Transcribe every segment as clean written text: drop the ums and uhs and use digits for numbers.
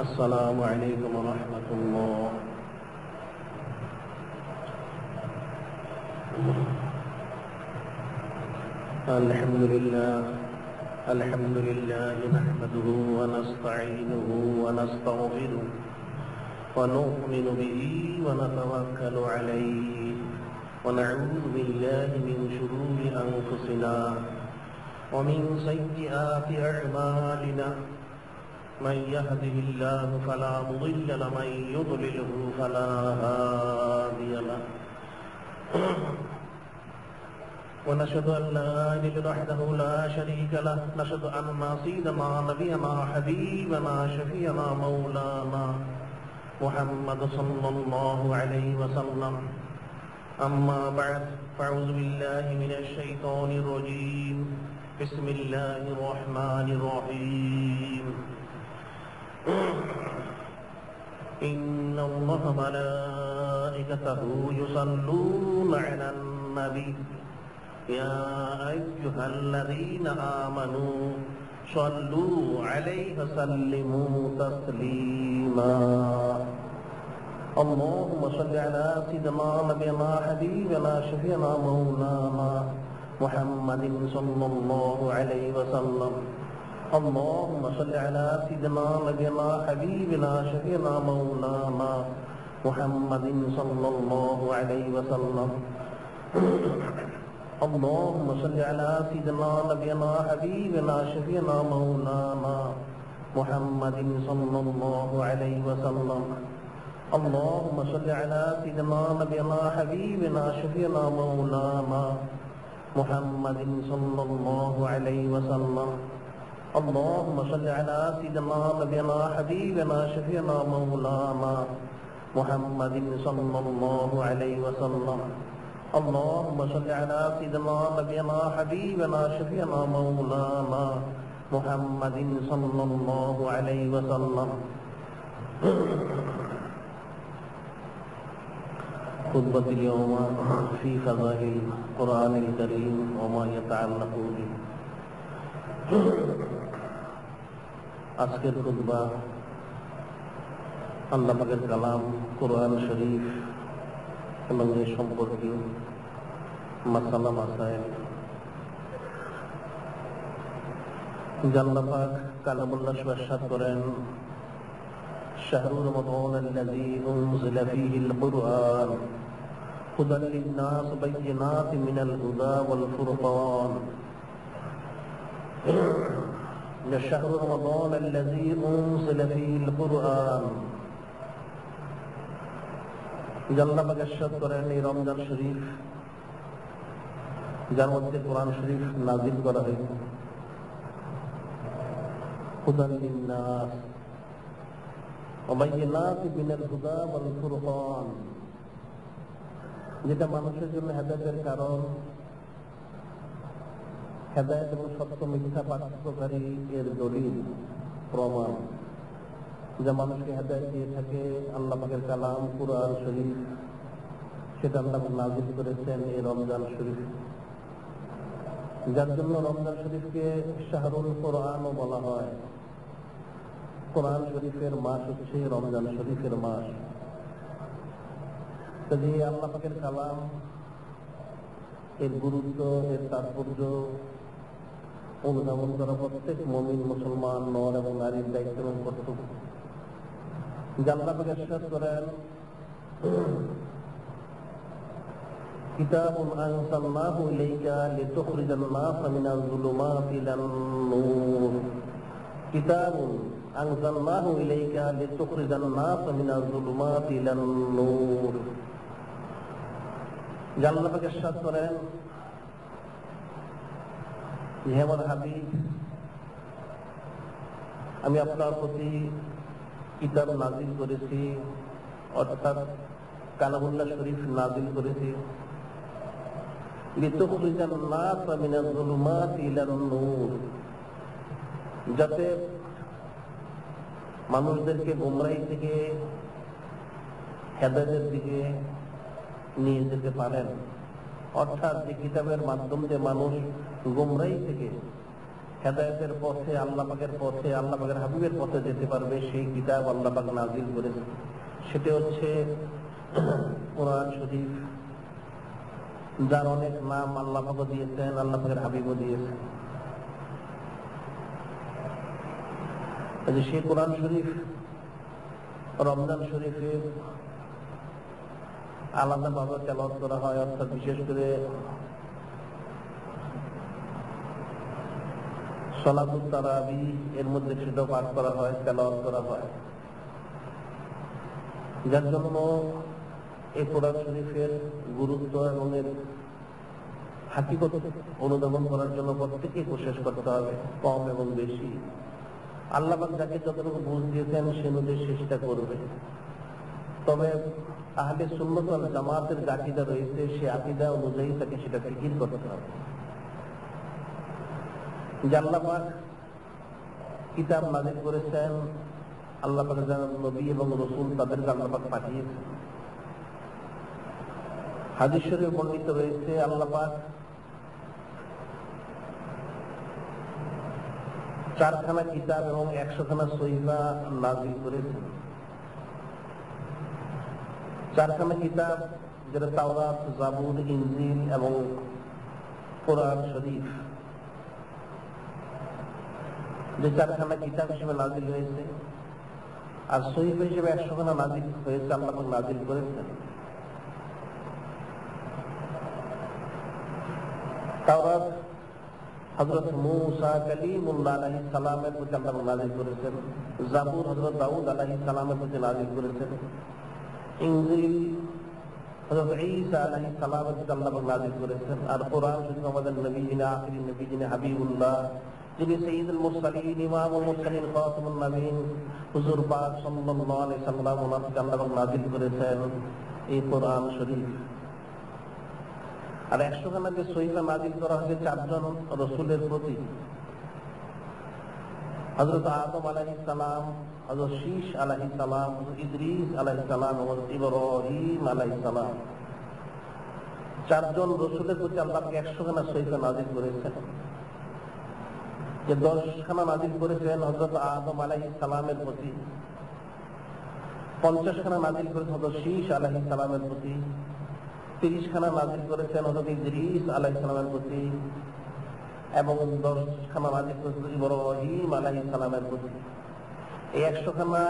السلام عليكم ورحمة الله. الحمد لله نحمده ونستعينه ونستغفره ونؤمن به ونتوكل عليه ونعوذ بالله من شرور أنفسنا ومن سيئات أعمالنا. من يهده الله فلا مضل له ومن يضلله فلا هادي له. ونشهد أن لا إله إلا الله وحده لا شريك له. نشهد أن سيدنا نبينا حبيبنا شفيعنا مولانا محمد صلى الله عليه وسلم. أما بعد فأعوذ بالله من الشيطان الرجيم. بسم الله الرحمن الرحيم. إن الله وملائكته يصلون على النبي يا أيها الذين آمنوا صلوا عليه وسلموا تسليما. اللهم صل على سيدنا نبينا حبيبنا شفيعنا مولانا محمد صلى الله عليه وسلم. اللهم صل على سيدنا نبينا حبيبنا شفيعنا مولانا محمد صلى الله عليه وسلم. اللهم صل على سيدنا نبينا حبيبنا شفيعنا مولانا محمد صلى الله عليه وسلم. اللهم صل على سيدنا نبينا حبيبنا شفيعنا مولانا محمد صلى الله عليه وسلم. اللهم صل على سيدنا نبينا حبيبنا شفيعنا مولانا محمد صلى الله عليه وسلم. اللهم صل على سيدنا نبينا حبيبنا شفيعنا مولانا محمد صلى الله عليه وسلم. خطبة اليوم في فضائل القرآن الكريم وما يتعلق به. আজকের খুতবা আল্লাহ পাকের কালাম কোরআন শরীফ এবং এর সম্পর্কে মাসালা মাসাইল। আল্লাহ পাক কালামুল্লাহ ইরশাদ করেন, শাহরুর রমাদান আল্লাযী উনজিলা ফীহিল কুরআন হুদাল লিন-নাস বায়িনাতিন মিনাল হুদা ওয়াল ফুরকান। شهر رمضان الذي أنزل فيه القرآن. আল্লাহ পাক ইরশাদ করেন, এই রমজান শরীফ যার মধ্যে কোরআন শরীফ নাযিল করা হয়েছে, হুদাল লিন-নাস ওয়া বায়িনাতিন মিনাল হুদা ওয়াল ফুরকান, যেটা মানুষের জন্য হেদায়েতের কারণ, হেদায়েত এবং সত্য মিথ্যা পার্থক্যকারী এর দলিল প্রমাণ, যা মানুষকে হেদায়েত দিয়ে থাকে আল্লাহ পাকের কালাম কুরআন শরীফ, সেটা আল্লাহ নাযিল করেছেন এই রমজান শরীফ, যার জন্য রমজান শরীফকে শাহরুল কোরআনও বলা হয়। কোরআন শরীফের মাস হচ্ছে রমজান শরীফের মাস। যে আল্লাহ পাকের কালাম, এর গুরুত্ব, এর তাৎপর্য অনুধাবন করা প্রত্যেক মুমিন মুসলমান নর এবং নারীর দায়িত্ব এবং কর্তব্য। আল্লাহ পাক ইরশাদ করেন, কিতাবুন আনজালনাহু ইলাইকা লিতুখরিজান নাসা মিনাজ যুলুমাতি ইলান নূর। কিতাবুন আনজালনাহু ইলাইকা লিতুখরিজান নাসা মিনাজ যুলুমাতি ইলান নূর। আল্লাহ পাক ইরশাদ করেন, হে আমার হাবিব, আমি আপনার প্রতি কিতাব নাযিল করেছি, অর্থাৎ কালামুল্লাহ শরীফ নাযিল করেছি, লিতুখরিজান নাসা মিনাজ যুলুমাতি ইলান নূর, যাতে মানুষদেরকে গোমরাহি থেকে হেদায়েতের দিকে নিয়ে যেতে পারেন। অর্থাৎ যে কিতাবের মাধ্যমে মানুষ গোমরাহি থেকে হেদায়েতের পথে, আল্লাহ পাকের পথে, আল্লাহ পাকের হাবিবের পথে যেতে পারবে, সেই কিতাব আল্লাহ পাক নাযিল করেছে। সেটা হচ্ছে কোরআন শরীফ, যার অনেক নাম আল্লাহ পাক দিয়েছেন, আল্লাহ পাকের হাবিবও দিয়েছেন। সেই কোরআন শরীফ রমজান শরীফে আলাদাভাবে তেলাওয়াত করা হয়, অর্থাৎ বিশেষ করে সালাতুত তারাবি এর মধ্যে সেটাও পাঠ করা হয়, তেলাওয়াত করা হয়। যার জন্য এই কোরআন শরীফের গুরুত্ব এবং এর হাকিকত অনুধাবন করার জন্য প্রত্যেকেই কোশিশ করতে হবে, কম এবং বেশি। আল্লাহ পাক যাকে যতটুকু বুঝ দিয়েছেন সে অনুযায়ী চেষ্টা করবে। তবে আহলে সুন্নাত ওয়াল জামাতের যে আকীদা রয়েছে, সে আকীদা অনুযায়ী তাকে সেটা ফিকির করতে হবে। যে আল্লাহ পাক কিতাব নাযিল করেছেন, আল্লাহ পাক যারা নবী এবং রাসূল তাদেরকে আল্লাহ পাক পাঠিয়েছেন। হাদিস শরীফে বর্ণিত রয়েছে আল্লাহ পাক 4খানা কিতাব এবং 100খানা সহিফা নাযিল করেছেন। 4খানা কিতাব যেটা তাওরাত, জাবুর, ইনজিল এবং কোরআন শরীফ, যে 4খানা কিতাব হিসেবে নাযিল হয়েছে। আর সহিফা হিসেবে 100খানা নাযিল হয়েছে, আল্লাহ পাক নাযিল করেছেন। তাওরাত হযরত মূসা কালিমুল্লাহ আলাইহিস সালামের প্রতি আল্লাহ নাযিল করেছেন। জাবুর হযরত দাউদ আলাইহিস সালামের প্রতি নাযিল করেছেন। ইনজিল হযরত ঈসা আলাইহিস সালামের প্রতি আল্লাহ নাযিল করেছেন। আর কোরআন শরীফ আমাদের নবী যিনি আখিরি নবী, যিনি হাবিবুল্লাহ, যিনি সাইয়্যিদুল মুরসালিন, ইমামুল মুরসালিন, খাতামুন নবীন, হুজুর পাক সাল্লাল্লাহু আলাইহি সাল্লাম ওনার প্রতি আল্লাহ নাযিল করেছেন এই কোরআন শরীফ। আর 100খানা যে সহিফা নাযিল করা হয়েছে 4জন রাসূলের প্রতি, হযরত আদম আলাইহিস সালাম, হযরত শীশ আলাইহিস সালাম, হযরত ইদ্রিস আলাইহিস সালাম, হযরত ইব্রাহিম আলাইহিস সালাম, 4জন রাসূলের প্রতি আল্লাহ 100খানা সহিফা নাযিল করেছেন। যে 10খানা নাযিল করেছেন হযরত আদম আলাইহিস সালামের প্রতি, 50খানা নাযিল করেছেন হযরত শীশ আলাইহিস সালামের প্রতি, 30খানা নাযিল করেছেন হযরত ইদ্রিস আলাইহিস সালামের প্রতি, এবং 10খানা নাযিল করেছেন ইব্রাহিম আলাইহিস সালামের প্রতি। এই 100খানা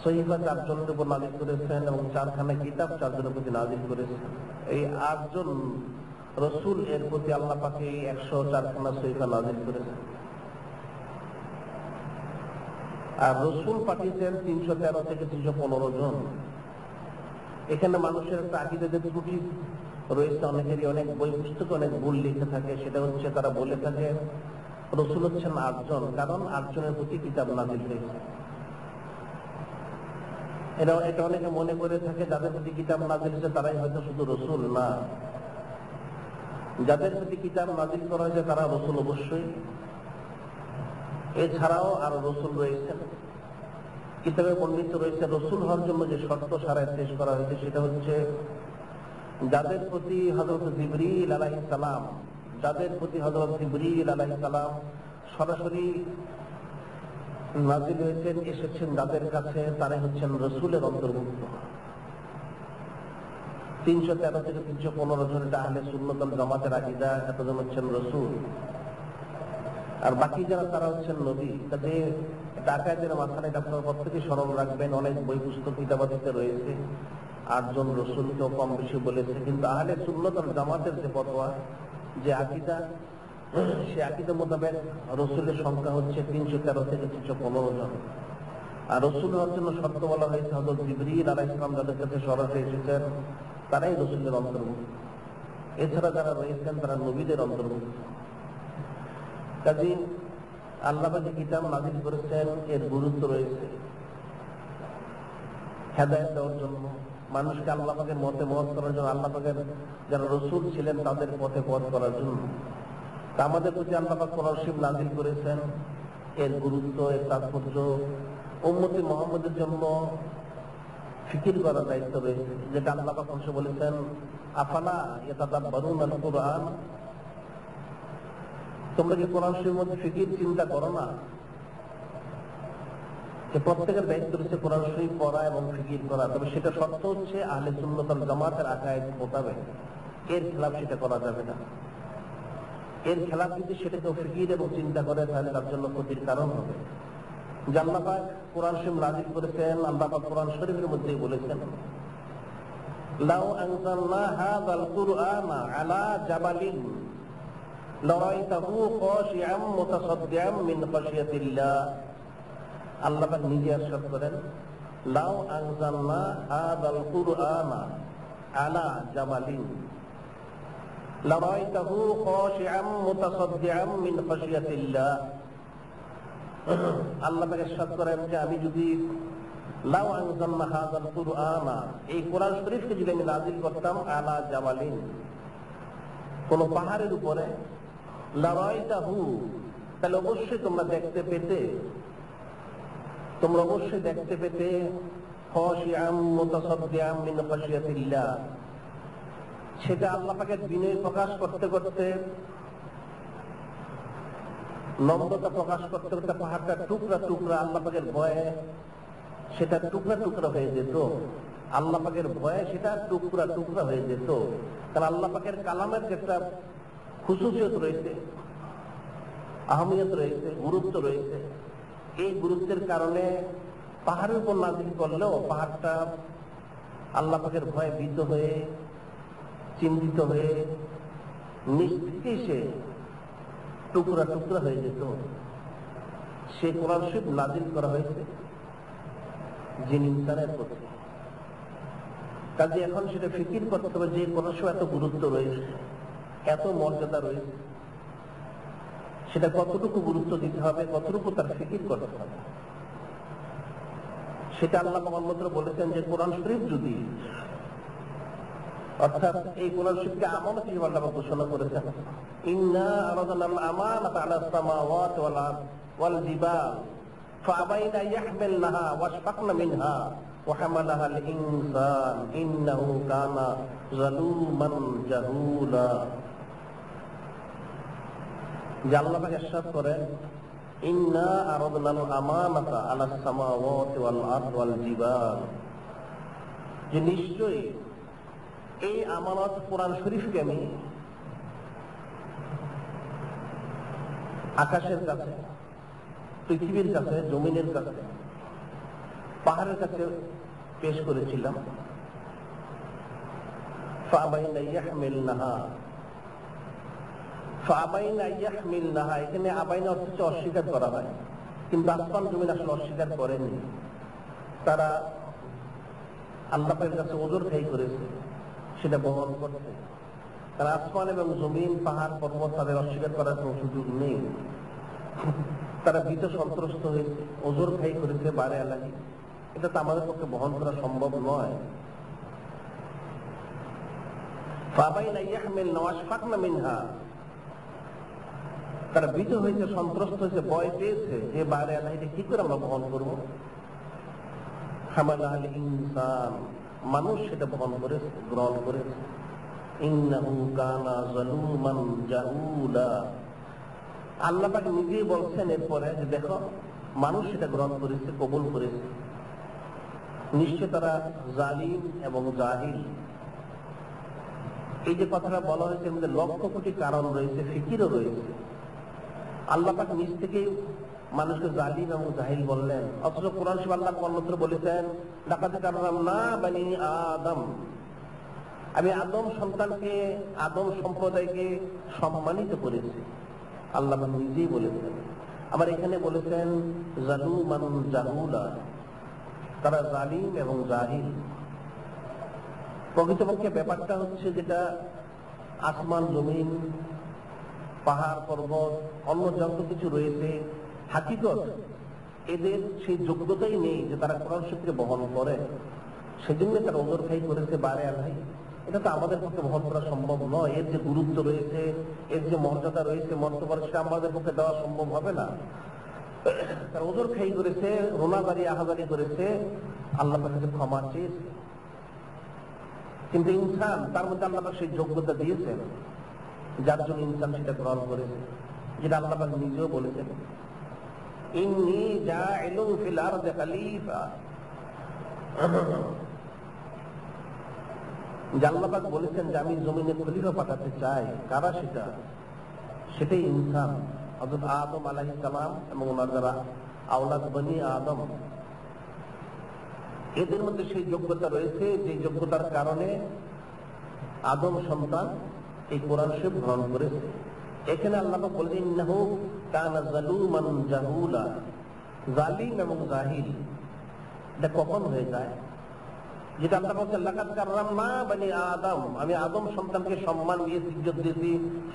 সহিফা 4জনের উপর নাযিল করেছেন এবং 4খানা কিতাব 4জনের প্রতি নাযিল করেছেন। এই 8জন রাসূল এর প্রতি আল্লাহ পাক এই 104খানা সহিফা নাযিল করেছেন। আর রাসূল পাঠিয়েছেন 313 থেকে 315 জন। এখানে মানুষের একটা আকীদাতে ত্রুটি রয়েছে, অনেকেরই অনেক বই পুস্তকে অনেক ভুল লিখে থাকে। সেটা হচ্ছে তারা বলে থাকে রাসূল হচ্ছেন 8জন, কারণ 8জনের প্রতি কিতাব নাযিল হয়েছে। এটা অনেকে মনে করে থাকে যাদের প্রতি কিতাব নাযিল হয়েছে তারাই হয়তো শুধু রাসূল। না, যাদের প্রতি কিতাব নাযিল করা হয়েছে তারা রাসূল অবশ্যই। এছাড়াও আরো রাসূল রয়েছেন। কিতাবে বর্ণিত রয়েছে রাসূল হওয়ার জন্য যে শর্ত শারাত পেশ করা হয়েছে সেটা হচ্ছে যাদের প্রতি হযরত জিবরীল আলাইহিস সালাম, সরাসরি নাযিল হয়েছেন, এসেছেন যাদের কাছে, তারাই হচ্ছেন রাসূলের অন্তর্ভুক্ত। 313 থেকে 315 জন এটা আহলে সুন্নাত ওয়াল জামাতের আকীদা, এতজন হচ্ছেন রাসূল। আর বাকি যারা তারা হচ্ছেন নবী। কাজে আকায়েদের মাঝখানে আপনারা প্রত্যেকেই স্মরণ রাখবেন, অনেক বই পুস্তক কিতাবাদিতে রয়েছে 8জন রাসূলকেও কম বেশি বলেছে, কিন্তু আহলে সুন্নাত ওয়াল জামাতের যে ফতোয়া, যে আকীদা, সে আকীদা মোতাবেক রাসূলের সংখ্যা হচ্ছে 313 থেকে 315 জন। আর রাসূল হওয়ার জন্য শর্ত বলা হয়েছে হযরত জিবরীল আলাইহিস সালাম যাদের কাছে সরাসরি এসেছেন তারাই রাসূলের অন্তর্ভুক্ত। এছাড়া যারা রয়েছেন তারা নবীদের অন্তর্ভুক্ত। কাজেই আল্লাহ পাক যে কিতাব নাযিল করেছেন এর গুরুত্ব রয়েছে হেদায়েত দেওয়ার জন্য, মানুষকে আল্লাহ পাকের মতে মত করার জন্য, আল্লাহ পাকের যারা রাসূল ছিলেন তাদের পথে পথ করার জন্য। তা আমাদের প্রতি আল্লাহ পাক কোরআন শরীফ নাযিল করেছেন, এর গুরুত্ব, এর তাৎপর্য উম্মতে মুহাম্মদের জন্য ফিকির করার দায়িত্ব রয়েছে। যেটা আল্লাহ পাক বলেছেন আফালা ইয়াতাদাব্বারুনাল কুরআন, তোমরা কি কোরআন শরীফের মধ্যে ফিকির চিন্তা করো না? যে প্রত্যেকের দায়িত্ব রয়েছে কোরআন শরীফ পড়া এবং ফিকির করা, তবে সেটা শর্ত হচ্ছে আহলে সুন্নাত ওয়াল জামাতের আকায়েদ মোতাবেক। এর খেলাফ সেটা করা যাবে না। এর খেলাফ যদি সেটা কেউ ফিকির এবং চিন্তা করে তাহলে তার জন্য ক্ষতির কারণ হবে। যে আল্লাহ পাক কোরআন শরীফ নাযিল করেছেন, আল্লাহ পাক কোরআন শরীফের মধ্যেই বলেছেন, লাউ আনজালনা হাযাল কুরআনা আলা জাবালিন লারাইতাহু খাশিআম মুতাসাদ্দিআম মিন খাশিয়াতিল্লাহ। আল্লাহ পাক নিজে ইরশাদ করেন, লাউ আনজালনা হাযাল কুরআনা আলা জাবালিন লারাইতাহু খাশিআম মুতাসাদ্দিআম মিন খাশিয়াতিল্লাহ। আল্লাহ পাক ইরশাদ করেন যে আমি যদি লাউ আনজালনা হাযাল কুরআনা, এই কোরআন শরীফকে যদি আমি নাযিল করতাম আলা জাবালিন, কোন পাহাড়ের উপরে, লারাইতাহু, তাহলে অবশ্যই তোমরা দেখতে পেতে খাশিআম মুতাসাদ্দিআম মিন খাশিয়াতিল্লাহ। সেটা আল্লাহ পাকের বিনয় প্রকাশ করতে করতে, নম্রতা প্রকাশ করতে করতে পাহাড়টা টুকরা টুকরা আল্লাহ পাকের ভয়ে সেটা টুকরা টুকরা হয়ে যেত। আল্লাহ পাকের ভয়ে সেটা টুকরা টুকরা হয়ে যেত। কারণ আল্লাহ পাকের কালামের একটা খুশুসিয়ত রয়েছে, আহমিয়ত রয়েছে, গুরুত্ব রয়েছে। এই গুরুত্বের কারণে পাহাড়ের উপর নাযিল করলেও পাহাড়টা আল্লাহ পাকের ভয়ে ভীত হয়ে, চিন্তিত হয়ে, নিশ্চিতে সে টুকরা টুকরা হয়ে যেত। সে কোরআন শরীফ নাযিল করা হয়েছে জিন ইনসানের প্রতি। কাজে এখন সেটা ফিকির করতে হবে যে কোরআন শরীফ এত গুরুত্ব রয়েছে, এত মর্যাদা রয়েছে, সেটা কতটুকু গুরুত্ব দিতে হবে, কতটুকু তার ফিকির করতে হবে। সেটা আল্লাহ মুহাম্মদ বলেছেন যে কোরআন শরীফ যদি, অর্থাৎ এই কোরআন শরীফকে আমানত হিসেবে আল্লাহ ঘোষণা করেছেন, ইন্না আরাদনাল আমানাতা আলাস সামাওয়াতি ওয়াল আরদ ওয়াল জিবাল ফাআবাইনা ইয়াহমিলনাহা ওয়াশফাকনা মিনহা ওয়া হামালাহাল ইনসান ইন্নাহু কানা যালুমান জাহুলা। যে আল্লাহ পাক ইরশাদ করেন, ইন্না আরাদনাল আমানাতা আলাস সামাওয়াতি ওয়াল আরদ ওয়াল জিবাল, যে নিশ্চয়ই এই আমানত কোরআন শরীফকে আমি আকাশের কাছে, পৃথিবীর কাছে, জমিনের কাছে, পাহাড়ের কাছে পেশ করেছিলাম। ফাআবাইনা ইয়াহমিলনাহা, ফাআবাইনা ইয়াহমিলনাহা, এখানে আবাইনা অর্থ হচ্ছে অস্বীকার করা হয়, কিন্তু আসমান জমিন আসলে অস্বীকার করেনি। তারা আল্লাহ পাকের কাছে ওজরখাই করেছে সেটা বহন করতে। তারা আসমান এবং জমিন, পাহাড় পর্বত তাদের অস্বীকার করার কোনো সুযোগ নেই। তারা ভীত সন্ত্রস্ত হয়েছে, ওজরখাই করেছে বারে আলাহি। এটা তো আমাদের পক্ষে বহন করা সম্ভব নয়। ফাআবাইনা ইয়াহমিলনা ওয়াশফাকনা মিনহা, তারা ভীত হয়েছে, সন্ত্রস্ত হয়েছে, ভয় পেয়েছে যে বারে আলাহিটা কি করে আমরা বহন করবো। হামালাহাল ইনসান, মানুষ সেটা বহন করেছে, গ্রহণ করেছে। ইন্নাহু কানা যালুমান জাহুলা, আল্লাহ পাক নিজেই বলছেন এরপরে যে দেখো মানুষ সেটা গ্রহণ করেছে, কবুল করেছে। নিশ্চয় তারা জালিম এবং জাহিল। এই যে কথাটা বলা হয়েছে এর মধ্যে লক্ষ কোটি কারণ রয়েছে, ফিকিরও রয়েছে। আল্লাহ পাক নিজ থেকেই মানুষকে জালিম এবং জাহিল বললেন, অথচ কোরআন শরীফে আল্লাহ অন্যত্র বলেছেন, লাকাদ কাররামনা বানি আদম, আমি আদম সন্তানকে, আদম সম্প্রদায়কে সম্মানিত করেছি। আল্লাহ নিজেই বলেছেন। আবার এখানে বলেছেন জালুমান জাহুলা, তারা জালিম এবং জাহিল। প্রকৃতপক্ষে ব্যাপারটা হচ্ছে যেটা আসমান জমিন, পাহাড় পর্বত, অন্য যত কিছু রয়েছে, হাকিকত এদের সেই যোগ্যতাই নেই যে তারা কোরআন শরীফকে বহন করে। সেজন্য তারা ওজরখাই করেছে বারে আলাই। এটা তো আমাদের পক্ষে বহন করা সম্ভব নয়। এর যে গুরুত্ব রয়েছে, এর যে মর্যাদা রয়েছে, মর্তবা সেটা আমাদের পক্ষে দেওয়া সম্ভব হবে না। তারা ওজরখাই করেছে, রোনাবাড়ি আহাজারি করেছে, আল্লাহ পাকের কাছে ক্ষমা চেয়েছে। কিন্তু ইনসান, তার মধ্যে আল্লাহ পাক সেই যোগ্যতা দিয়েছেন যার জন্য ইনসান সেটা গ্রহণ করেছে। যেটা আল্লাহ পাক নিজেও বলেছেন, ইন্নী জাইলুন ফিল আরদি খলিফা। আল্লাহ পাক বলেছেন যে আমি জমিনে খলিফা পাঠাতে চাই। কারা সেটা? সেটাই ইনসান, হযরত আদম আলাইহিস সালাম এবং ওনার যারা আওলাদ বনি আদম, এদের মধ্যে সেই যোগ্যতা রয়েছে যে যোগ্যতার কারণে আদম সন্তান এই কোরআন শরীফ গ্রহণ করেছে। এখানে আল্লাহ পাক বলেছেন ইন্নাহু কানা যালুমান জাহুলা, জালিম এবং জাহিল। এটা কখন হয়ে যায়? যেটা আল্লাহ বলছেন লাকাদ কাররামনা বনি আদম, আমি আদম সন্তানকে সম্মান দিয়েছি, ইজ্জত দিয়েছি,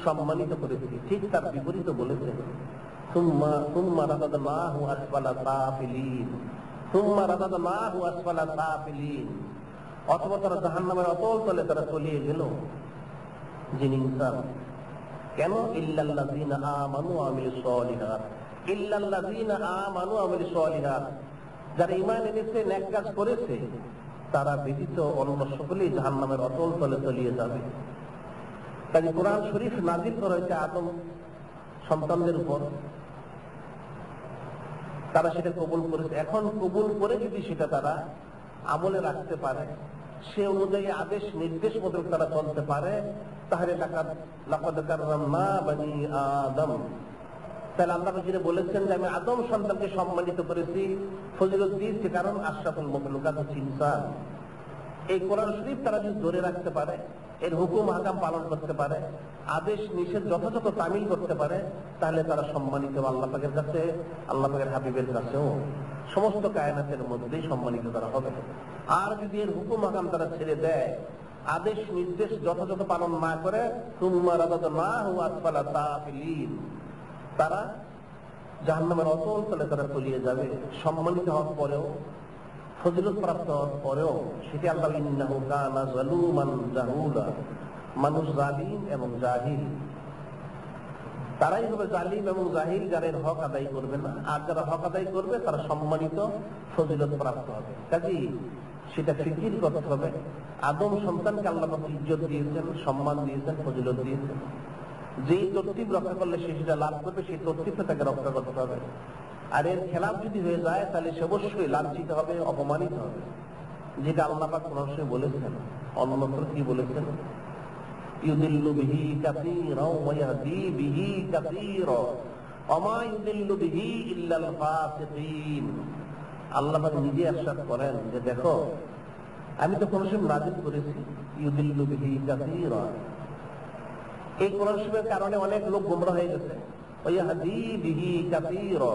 সম্মানিত করেছি। ঠিক তার বিপরীত বলেছেন সুম্মা রাদাদনাহু আসফালা সাফিলিন, সুম্মা রাদাদনাহু আসফালা সাফিলিন। অথবা তারা জাহান্নামের অতল তলে তারা চলিয়ে গেল। যিনি ইনসান কেন? ইল্লাল্লাযীনা আমানু ওয়া আমিলুস সলিহাত, ইল্লাল্লাযীনা আমানু ওয়া আমিলুস সলিহাত, যারা ঈমান এনেছে, নেক কাজ করেছে, তারা ব্যতীত অন্য সকলেই জাহান্নামের অতল তলে তলিয়ে যাবে। তাই কোরআন শরীফ নাযিল করা হয়েছে আদম সন্তানদের উপর, তারা সেটা কবুল করেছে। এখন কবুল করে যদি সেটা তারা আমলে রাখতে পারে, সে অনুযায়ী আদেশ নির্দেশ মতো তারা চলতে পারে, তাহলে লাকাদ কাররামনা বনি আদম। তাহলে আল্লাহ যেটা বলেছেন যে আমি আদম সন্তানকে সম্মানিত করেছি, ফজিলত দিয়েছি, কারণ আশরাফুল মাখলুকাত হচ্ছে ইনসান। এই কোরআন শরীফ তারা যদি ধরে রাখতে পারে, এর হুকুম হাকাম পালন করতে পারে, আদেশ নিষেধ যথাযথ তামিল করতে পারে, তাহলে তারা সম্মানিত আল্লাহ পাকের কাছে, আল্লাহ পাকের হাবিবের কাছেও, সমস্ত কায়নাতের মধ্যেই সম্মানিত তারা হবে। আর যদি এর হুকুম হাকাম তারা ছেড়ে দেয়, আদেশ নির্দেশ যথাযথ পালন না করে, সুম্মা রাদাদনাহু আসফালা সাফিলিন, তারা জাহান্নামের অতল তলে তারা তলিয়ে যাবে। সম্মানিত হওয়ার পরেও, ফজিলত প্রাপ্ত হওয়ার পরেও সেটি আল্লাহ ইন্নাহু কানা যালুমান জাহুলা, মানুষ জালিম এবং জাহিল। তারাই হবে জালিম এবং জাহিল যারা এর হক আদায় করবে না। আর যারা হক আদায় করবে তারা সম্মানিত, ফজিলত প্রাপ্ত হবে। কাজেই সেটা ফিকির করতে হবে। আদম সন্তানকে আল্লাহ পাক ইজ্জত দিয়েছেন, সম্মান দিয়েছেন, ফজিলত দিয়েছেন। যেই তরতিব রক্ষা করলে সে সেটা লাভ করবে, সেই তরতিবটা তাকে রক্ষা করতে হবে। আর এর খেলাফ যদি হয়ে যায়, তাহলে সে অবশ্যই লাঞ্ছিত হবে, অপমানিত হবে। যেটা আল্লাহ পাক কোরআন শরীফে বলেছেন, অন্যত্র কি বলেছেন? ইউদিল্লু বিহি কাসীরাও ওয়া ইয়াহদি বিহি কাসীরা ওয়া মা ইউদিল্লু বিহি ইল্লাল ফাসিকিন। আল্লাহ পাক নিজে ইরশাদ করেন যে দেখো, আমি তো কোরআন শরীফ নাযিল করেছি, ইউদিল্লু বিহি কাসীরা, এই কোরআন শরীফের কারণে অনেক লোক গোমরা হয়ে গেছে, ওয়া ইয়াহদি বিহি কাসীরা,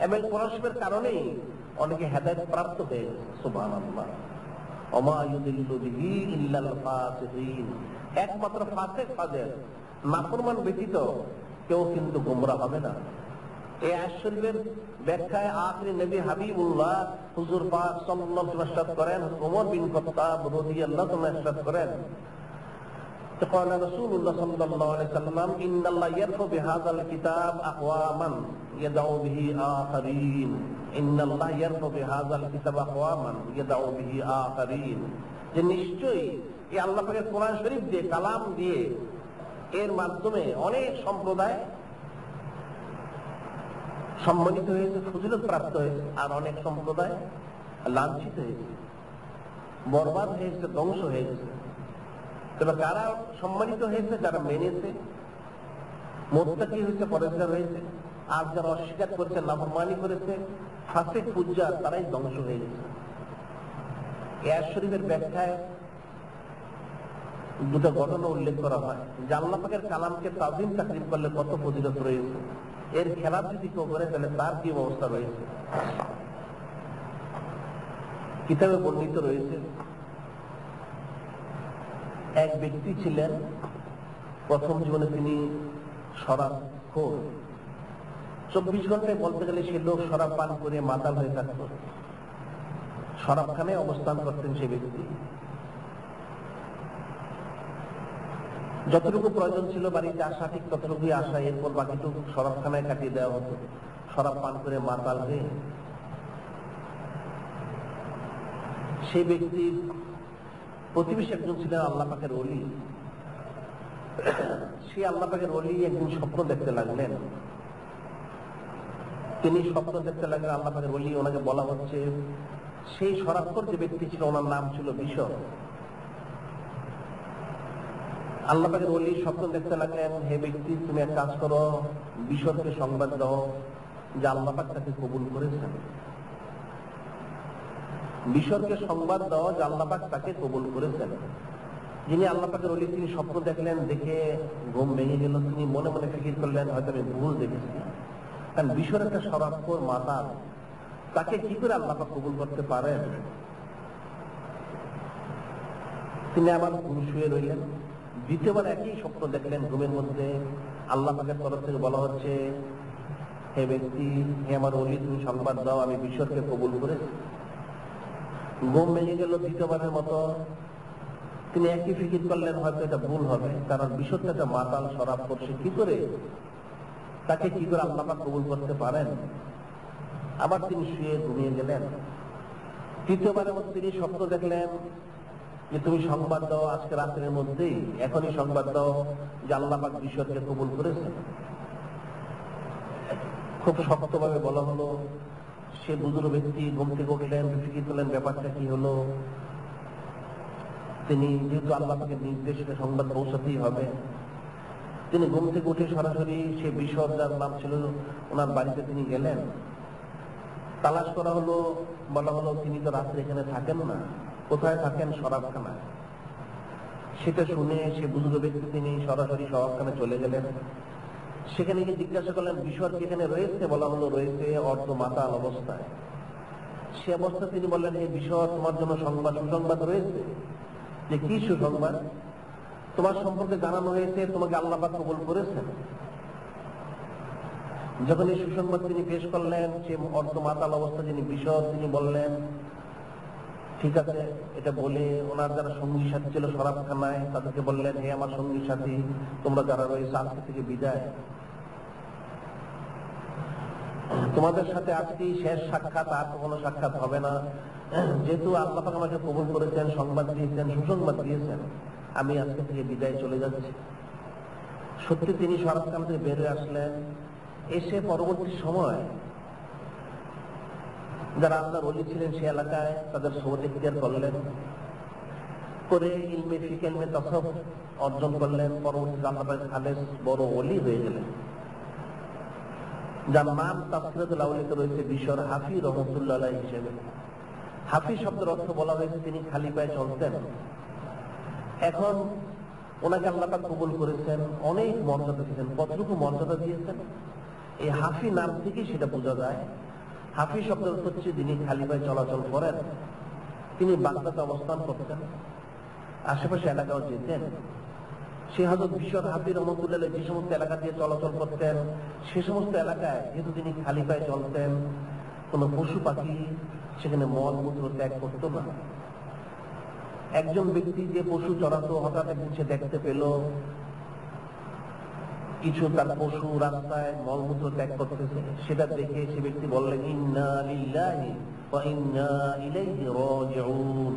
এবং কোরআন শরীফের কারণেই অনেকে হেদায়েত প্রাপ্ত হয়ে গেছে। সুবহানাল্লাহ। ওয়া মা ইউদিল্লু বিহি ইল্লাল ফাসিকিন, একমাত্র ফাসিক ফাজের নাফরমান ব্যতীত কেউ কিন্তু গোমরা হবে না। এই আয়াত শরীফের ব্যাখ্যায় আখিরি নবী হাবিবুল্লাহ হুজুর পাক সাল্লাল্লাহু আলাইহি ওয়াসাল্লাম ইরশাদ করেন, ওমর বিন খাত্তাব রাদিয়াল্লাহু তাআলা ইরশাদ করেন, قال رسول الله صلى الله عليه وسلم إن الله يرفع بهذا الكتاب أقواما يدعو به آخرين إن الله يرفع بهذا الكتاب أقواما يدعو به آخرين। যে নিশ্চয়ই এই আল্লাহ পাকের কোরআন শরীফ দিয়ে, কালাম দিয়ে, এর মাধ্যমে অনেক সম্প্রদায় সম্মানিত হয়েছে, ফজিলত প্রাপ্ত হয়েছে, আর অনেক সম্প্রদায় লাঞ্ছিত হয়েছে, বরবাদ হয়েছে, ধ্বংস হয়েছে। তবে কারা সম্মানিত হয়েছে? যারা মেনেছে, মুত্তাকি হয়েছে, পরেজগার হয়েছে। আর যারা অস্বীকার করেছে, নাফরমানি করেছে, ফাসিক ফুজ্জার, তারাই ধ্বংস হয়ে গেছে। আয়াত শরীফের ব্যাখ্যায় দুটো ঘটনা উল্লেখ করা হয় যে আল্লাহ পাকের কালামকে তাজিম তাকরীম করলে কত ফজিলত রয়েছে, এর খেলাফ যদি কেউ করে তাহলে তার কি অবস্থা রয়েছে। কিতাবে বর্ণিত রয়েছে, এক ব্যক্তি ছিলেন, প্রথম জীবনে তিনি শরাবখোর। 24 ঘন্টায় বলতে গেলে সে লোক শরাব পান করে মাতাল হয়ে থাকত। শরাবখানায় অবস্থান করতেন সে ব্যক্তি। যতটুকু প্রয়োজন ছিল বাড়িতে আসা, ঠিক ততটুকুই আসা, এরপর বাকিটুকু শরাবখানায় কাটিয়ে দেওয়া হতো। শরাব পান করে মাতাল হয়ে সেই ব্যক্তির প্রতিবেশী একজন ছিলেন আল্লাহ পাকের ওলি। সে আল্লাহ পাকের ওলি একদিন স্বপ্ন দেখতে লাগলেন। তিনি স্বপ্ন দেখতে লাগলেন আল্লাহ পাকের ওলি, ওনাকে বলা হচ্ছে সেই শরাফকর যে ব্যক্তি ছিল ওনার নাম ছিল বিশর। আল্লাহ পাকের ওলি স্বপ্ন দেখতে লাগলেন, হে ব্যক্তি তুমি এক কাজ করো, বিশরকে সংবাদ দাও যে আল্লাহ পাক তাকে কবুল করেছেন। বিশরকে সংবাদ দাও যে আল্লাহ পাক তাকে কবুল করেছেন। যিনি আল্লাহ পাকের ওলি তিনি স্বপ্ন দেখলেন, দেখে ঘুম ভেঙে গেল। তিনি মনে মনে ফিকির করলেন হয়তো আমি ভুল দেখেছি, কারণ বিশর একটা শরাফকর মাতাল, তাকে কি করে আল্লাহ পাক কবুল করতে পারেন। তিনি আবার ঘুম শুয়ে রইলেন। দ্বিতীয়বার একই স্বপ্ন দেখলেন ঘুমের মধ্যে। আল্লাহ পাকের তরফ থেকে বলা হচ্ছে, হে ব্যক্তি, হে আমার ওলি, তুমি সংবাদ দাও আমি বিশরকে কবুল করেছি। ঘুম ভেঙে গেল দ্বিতীয়বারের মতো। তিনি একই ফিকির করলেন হয়তো এটা ভুল হবে, কারণ বিশরটা একটা মাতাল শরাব করছে, কি করে তাকে কি করে আল্লাহ পাক কবুল করতে পারেন। আবার তিনি শুয়ে ঘুমিয়ে গেলেন। তৃতীয়বারের মধ্যে তিনি স্বপ্ন দেখলেন যে তুমি সংবাদ দাও আজকে রাতের মধ্যেই, এখনই সংবাদ দাও যে আল্লাহ পাক বিশরকে কবুল করেছেন। খুব শক্তভাবে বলা হলো। সে বুজুর্গ ব্যক্তি ঘুম থেকে উঠলেন, ফিকির করলেন ব্যাপারটা কি হলো। তিনি যেহেতু আল্লাহ পাকের নির্দেশে সংবাদ পৌঁছাতেই হবে, তিনি ঘুম থেকে উঠে সরাসরি সে বিশর যার নাম ছিল ওনার বাড়িতে তিনি গেলেন। তালাশ করা হলো, বলা হলো তিনি তো রাত্রে এখানে থাকেন না, কোথায় থাকেন, শরাবখানায়। সেটা শুনে সে বুজুর্গ ব্যক্তি তিনি সরাসরি শরাবখানায় চলে গেলেন। সেখানে গিয়ে জিজ্ঞাসা করলেন বিশর কি এখানে রয়েছে, বলা হলো রয়েছে, অর্ধ মাতাল অবস্থায়। সে অবস্থা তিনি বললেন, হে বিশর, তোমার জন্য সুসংবাদ রয়েছে। যে কি সুসংবাদ? তোমার সম্পর্কে জানানো হয়েছে তোমাকে আল্লাহ পাক কবুল করেছেন। যখন এই সুসংবাদ তিনি পেশ করলেন, সে অর্ধ মাতাল অবস্থা যিনি বিশর, তিনি বললেন ঠিক আছে। এটা বলে ওনার যারা সঙ্গী সাথী ছিল শরাবখানায় তাদেরকে বললেন, হে আমার সঙ্গী সাথী, তোমরা যারা রয়েছে আজকে থেকে বিদায়, তোমাদের সাথে আজকে শেষ সাক্ষাৎ, আর কোনো সাক্ষাৎ হবে না। যেহেতু আল্লাহ পাক আমাকে কবুল করেছেন, সংবাদ দিয়েছেন, সুসংবাদ দিয়েছেন, আমি আজকে থেকে বিদায় চলে যাচ্ছি। সত্যি তিনি শরাবখানা থেকে বের হয়ে আসলেন। এসে পরবর্তী সময় যারা আল্লাহর ওলি ছিলেন সে এলাকায় তাদের সহজ ইখতিয়ার করলেন, করে ইলমে ফিকহ, ইলমে তাসাউফ অর্জন করলেন। পরবর্তীতে আল্লাহ পাক খালেস বড় ওলি হয়ে গেলেন, যার নাম তাফসীরুল আউলিয়াতে রয়েছে বিশর হাফি রহমাতুল্লাহ আলাইহি হিসেবে। হাফি শব্দের অর্থ বলা হয়েছে তিনি খালি পায়ে চলতেন। এখন ওনাকে আল্লাহ পাক কবুল করেছেন, অনেক মর্যাদা দিয়েছেন। কতটুকু মর্যাদা দিয়েছেন এই হাফি নাম থেকে সেটা বোঝা যায়। হাফি শব্দের অর্থ হচ্ছে যিনি খালি পায়ে চলাচল করেন। তিনি বাগদাদে অবস্থান করতেন, আশেপাশে এলাকাও যেতেন। সে হযরত বিশর হাফি রহমাতুল্লাহ আলাইহি যে সমস্ত এলাকা দিয়ে চলাচল করতেন, সে সমস্ত এলাকায় যেহেতু তিনি খালি পায়ে চলতেন, কোনো পশু পাখি সেখানে মল মূত্র ত্যাগ করতো না। একজন ব্যক্তি যে পশু চড়াতো, হঠাৎ একদিন সে দেখতে পেল কিছু তার পশু রাস্তায় মলমূত্র ত্যাগ করতেছে। সেটা দেখে সে ব্যক্তি বললেন, ইন্না লিল্লাহি ওয়া ইন্না ইলাইহি রাজিউন।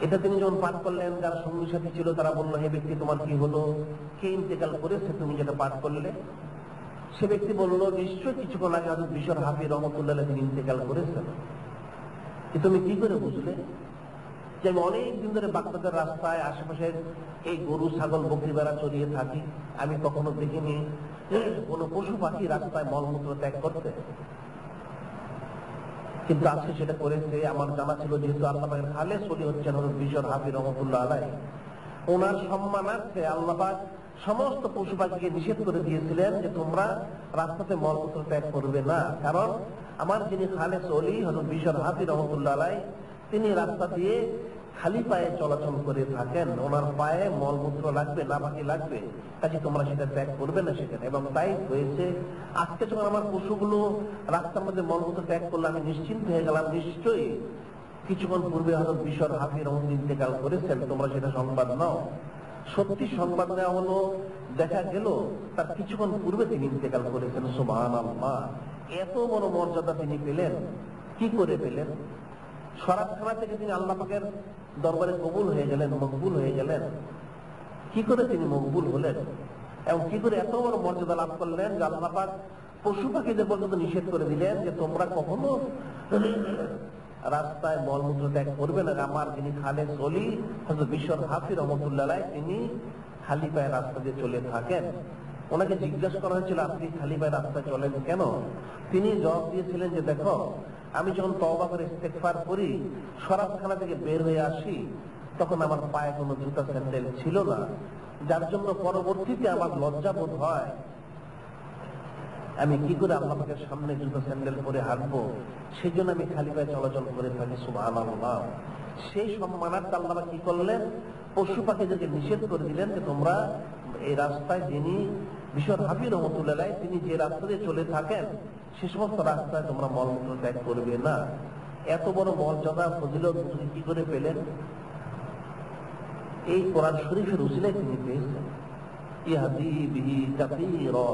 এটা তিনি যখন পাঠ করলেন, যারা সঙ্গী সাথী ছিল তারা বলল, হে ব্যক্তি তোমার কি হলো, কে ইন্তেকাল করেছে তুমি যেটা পাঠ করলে? সে ব্যক্তি বলল, নিশ্চয় কিছুক্ষণ আগে হযরত বিশর হাফি রহমাতুল্লাহ আলাইহি তিনি ইন্তেকাল করেছেন। তুমি কি করে বুঝলে? যে আমি অনেক দিন ধরে বাগদাদের রাস্তায় আশেপাশে এই গরু ছাগল বকরি ভেড়া চড়িয়ে থাকি, আমি কখনো দেখিনি কোন পশু পাখি রাস্তায় মলমূত্র ত্যাগ করতে, কিন্তু আজকে সেটা করেছে। আমার জানা ছিল যেহেতু আল্লাহ পাকের খালেস ওলি হচ্ছেন হযরত বিশর হাফি রহমাতুল্লাহ আলাইহি, ওনার সম্মানার্থে আল্লাহ পাক সমস্ত পশু পাখিকে নিষেধ করে দিয়েছিলেন যে তোমরা রাস্তাতে মলমূত্র ত্যাগ করবে না। কারণ আমার যিনি খালেস ওলি হযরত বিশর হাফি রহমাতুল্লাহ আলাইহি, তিনি রাস্তা দিয়ে খালি পায়ে চলাচল করে থাকেন, ওনার পায়ে মলমূত্র লাগবে, নাপাকি লাগবে, কাজে তোমরা সেটা ত্যাগ করবে না সেখানে। এবং তাই হয়েছে, আজকে যখন আমার পশুগুলো রাস্তার মধ্যে মলমূত্র ত্যাগ করলে আমি নিশ্চিন্ত হয়ে গেলাম, নিশ্চয়ই কিছুক্ষণ পূর্বে হযরত বিশর হাফি রহমাতুল্লাহ ইন্তেকাল করেছেন, তোমরা সেটা সংবাদ নাও। সত্যি সংবাদ নেওয়া হলো, দেখা গেল তার কিছুক্ষণ পূর্বে তিনি ইন্তেকাল করেছেন। সুবহানাল্লাহ, এত বড় মর্যাদা তিনি পেলেন, কি করে পেলেন? শরাবখানা থেকে তিনি আল্লাহ পাকের দরবারে কবুল হয়ে গেলেন, মকবুল হয়ে গেলেন। কি করে তিনি মকবুল হলেন এবং কি করে এত বড় মর্যাদা লাভ করলেন যে আল্লাহ পাক পশু পাখিদের পর্যন্ত নিষেধ করে দিলেন যে তোমরা কখনো রাস্তায় মলমূত্র ত্যাগ করবে না। আমার যিনি খালেদ অলি হযরত বিশর হাফি রহমতুল্লাহ আলাইহি, তিনি খালি পায়ে রাস্তা দিয়ে চলে থাকেন। ওনাকে জিজ্ঞাসা করা হয়েছিল আপনি খালি পায়ে রাস্তায় চলেন কেন? তিনি জবাব দিয়েছিলেন যে দেখো, আমি যখন তওবা করে ইস্তেগফার করি, শরাবখানা থেকে বের হয়ে আসি, তখন আমার পায়ে কোনো জুতা স্যান্ডেল ছিল না, যার জন্য পরবর্তীতে আমার লজ্জা বোধ হয় আমি কি করে আল্লাহ পাকের সামনে জুতা স্যান্ডেল পরে হাঁটবো, সেই জন্য আমি খালি পায়ে চলাচল করে থাকি। সুবহানাল্লাহ। সেই সম্মানার্থে আল্লাহ পাক কি করলেন, পশু পাখিদেরকে নিষেধ করে দিলেন যে তোমরা এই রাস্তায়, যিনি বিশর হাফি রহমতুল্লাহ আলাইহি, তিনি যে রাস্তা দিয়ে চলে থাকেন সে সমস্ত রাস্তায় তোমরা মলমূত্র ত্যাগ করবে না। এত বড় মর্যাদা ফজিলত তিনি কি করে পেলেন? এই কোরআন শরীফের উসিলায় তিনি পেয়েছেন। ইয়াহদি বিহি কাসীরা,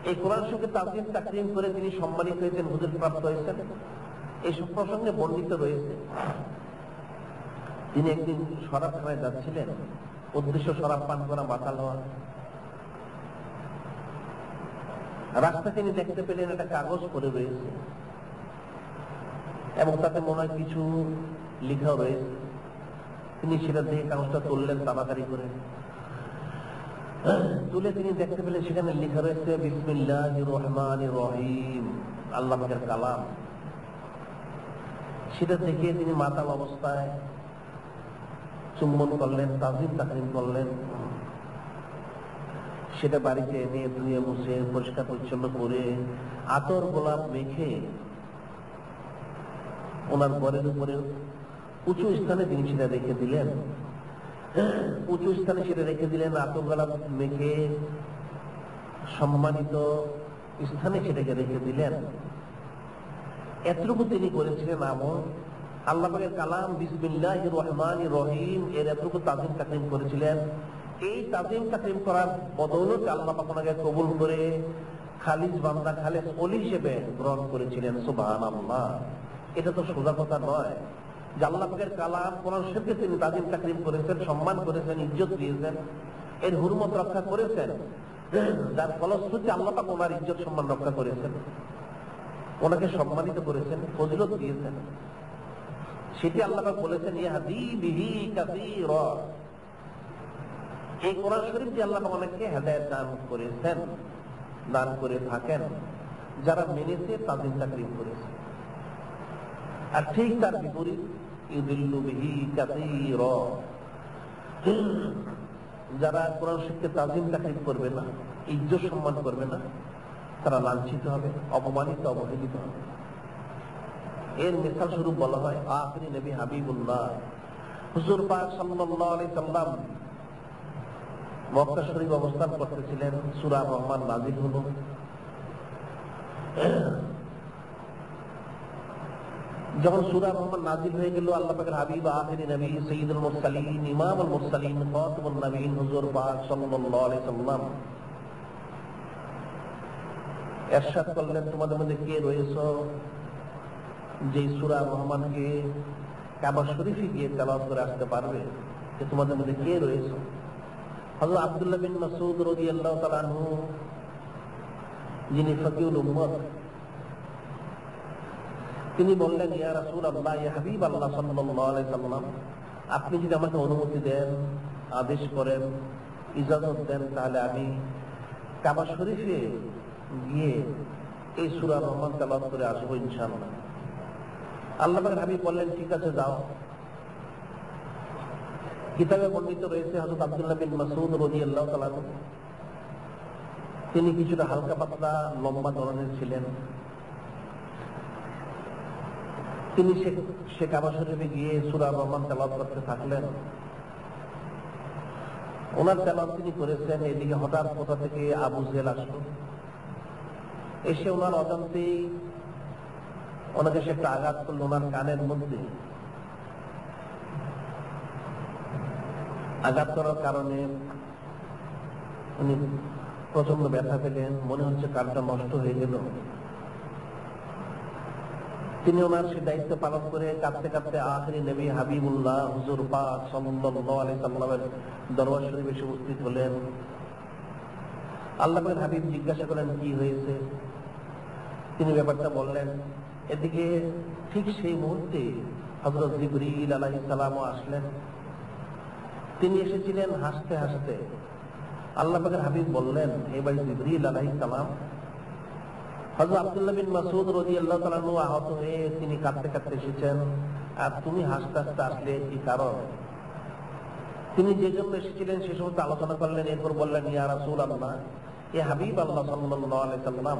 এই কোরআন শরীফকে তাজিম তাকরীম করে তিনি সম্মানিত হয়েছেন, হুজুর প্রাপ্ত হয়েছেন। এই সব প্রসঙ্গে বর্ণিত রয়েছে তিনি একদিন শরাবখানায় যাচ্ছিলেন, উদ্দেশ্য শরাব পান করা, মাতাল হওয়া। রাস্তা তিনি দেখতে পেলেন একটা কাগজ পড়ে রয়েছে এবং তাতে মনে হয় কিছু লেখা রয়েছে। তিনি সেটা দেখে কাগজটা তুললেন তাড়াতাড়ি করে, তুলে তিনি দেখতে পেলেন সেখানে লেখা রয়েছে বিসমিল্লাহির রহমানির রহিম, আল্লাহ পাকের কালাম। সেটা দেখে তিনি মাতাল অবস্থায় চুম্বন করলেন, তাজিম তাকরীম করলেন। সেটা বাড়িতে এনে ধুয়ে মুছে পরিষ্কার পরিচ্ছন্ন করে আতর গোলাপ মেখে ওনার ঘরের উপরে উঁচু স্থানে তিনি সেটা রেখে দিলেন। উঁচু স্থানে সেটা রেখে দিলেন, আতর গোলাপ মেখে সম্মানিত স্থানে সেটাকে রেখে দিলেন। এতটুকু তিনি করেছিলেন আমল, আল্লাহ পাকের কালাম বিসমিল্লাহির রহমানির রহিম এর এতটুকু তাজিম তাকরীম করেছিলেন। এই তাজিম তাকরীম করার বদৌলতে আল্লাহ পাক ওনাকে কবুল করে খালিজ বান্দা, খালেদ ওলি হিসেবে গ্রহণ করেছিলেন। সুবহানাল্লাহ। এটা তো সোজা কথা নয় যে আল্লাহ পাকের কালাম কোরআন শরীফকে তিনি তাজিম তাকরীম করেছেন, সম্মান করেছেন, ইজ্জত দিয়েছেন, এর হুরমত রক্ষা করেছেন, যার ফলশ্রুতিতে আল্লাহ পাক ওনার ইজ্জত সম্মান রক্ষা করেছেন, ওনাকে সম্মানিত করেছেন, ফজিলত দিয়েছেন। সেটি আল্লাহ পাক বলেছেন ইয়াহদি বিহি কাসীরা। এই কোরআন শরীফ দিয়ে আল্লাহ পাক অনেককে হেদায়েত দান করেছেন, দান করে থাকেন, যারা মেনেছে, তাজিম তাকরীম করেছে। আর ঠিক তার বিপরীত ইউদিল্লু বিহি কাসীরা, যারা কোরআন শরীফকে তাজিম তাকরীম করবে না, ইজ্জত সম্মান করবে না, তারা লাঞ্ছিত হবে, অপমানিত, অবহেলিত হবে। এর মিসাল স্বরূপ বলা হয় আখিরি নবী হাবিবুল্লাহ হুজুর পাক সাল্লাল্লাহু আলাইহি সাল্লাম মক্কা শরীফ অবস্থান করতেছিলেন, সূরা রহমান নাযিল হলো। যখন সূরা রহমান নাযিল হয়ে গেল, আল্লাহ পাকের হাবিব আখিরি নবী সাইয়্যিদুল মুরসালিন, ইমামুল মুরসালিন, খাতামুন নবীন হুজুর পাক সাল্লাল্লাহু আলাইহি সাল্লাম ইরশাদ করলেন, তোমাদের মধ্যে কে রয়েছে যে সূরা রহমানকে কাবা শরীফে গিয়ে তেলাওয়াত করে আসতে পারবে? যে তোমাদের মধ্যে কে রয়েছে? হযরত আব্দুল্লাহ বিন মাসউদ রাদিয়াল্লাহু তাআলা আনহু, যিনি ফকিহুল উম্মত, তিনি বললেন ইয়া রাসূলুল্লাহ, ইয়া হাবিবাল্লাহ সাল্লাল্লাহু আলাইহি সাল্লাম, আপনি যদি আমাকে অনুমতি দেন, আদেশ করেন, ইজাজত দেন, তাহলে আমি কাবা শরীফে গিয়ে এই সূরা রহমান তেলাওয়াত করে আসবো ইনশাআল্লাহ। আল্লাহ পাকের হাবিব বললেন ঠিক আছে যাও। কিতাবে বর্ণিত রয়েছে হযরত আব্দুল্লাহ বিন মাসউদ রাদিয়াল্লাহু তাআলা আনহু, তিনি কিছুটা হালকা পাতলা লম্বা ধরনের ছিলেন। তিনি সে কাবা শরীফে গিয়ে সূরা রহমান তেলাওয়াত করতে থাকলেন। ওনার তেলাওয়াত তিনি করেছেন, এদিকে হঠাৎ কোথা থেকে আবু জেহেল আসলো, এসে ওনার অজান্তেই ওনাকে সে একটা আঘাত করলো ওনার কানের মধ্যে। আঘাত করার কারণে উনি প্রচন্ড ব্যথা পেলেন, মনে হচ্ছে কানটা নষ্ট হয়ে গেল। তিনি ওনার সে দায়িত্ব পালন করে কাঁদতে কাঁদতে আখিরি নবী হাবিবুল্লাহ হুজুর পাক সাল্লাল্লাহু আলাইহি সাল্লামের দরবার শরীফে এসে উপস্থিত হলেন। আল্লাহ পাকের হাবিব জিজ্ঞাসা করেন কি হয়েছে, তিনি ব্যাপারটা বললেন। এদিকে ঠিক সেই মুহূর্তে হযরত জিবরীল আলাইহিস সালামও আসলেন। তিনি এসেছিলেন হাসতে হাসতে। আল্লাহ পাকের হাবিব বললেন, হে ভাই জিবরীল আলাইহিস সালাম, হযরত আব্দুল্লাহ বিন মাসউদ রাদিয়াল্লাহু তাআলা আনহু আহত হয়ে তিনি কাঁদতে কাঁদতে এসেছেন, আর তুমি হাসতে হাসতে আসলে কি কারণ? তিনি যে জন্য এসেছিলেন সে সমস্ত আলোচনা করলেন। এরপর বললেন, ইয়া রাসূলুল্লাহ, এ হাবিব আল্লাহ সাল্লাল্লাহু আলাইহি সাল্লাম,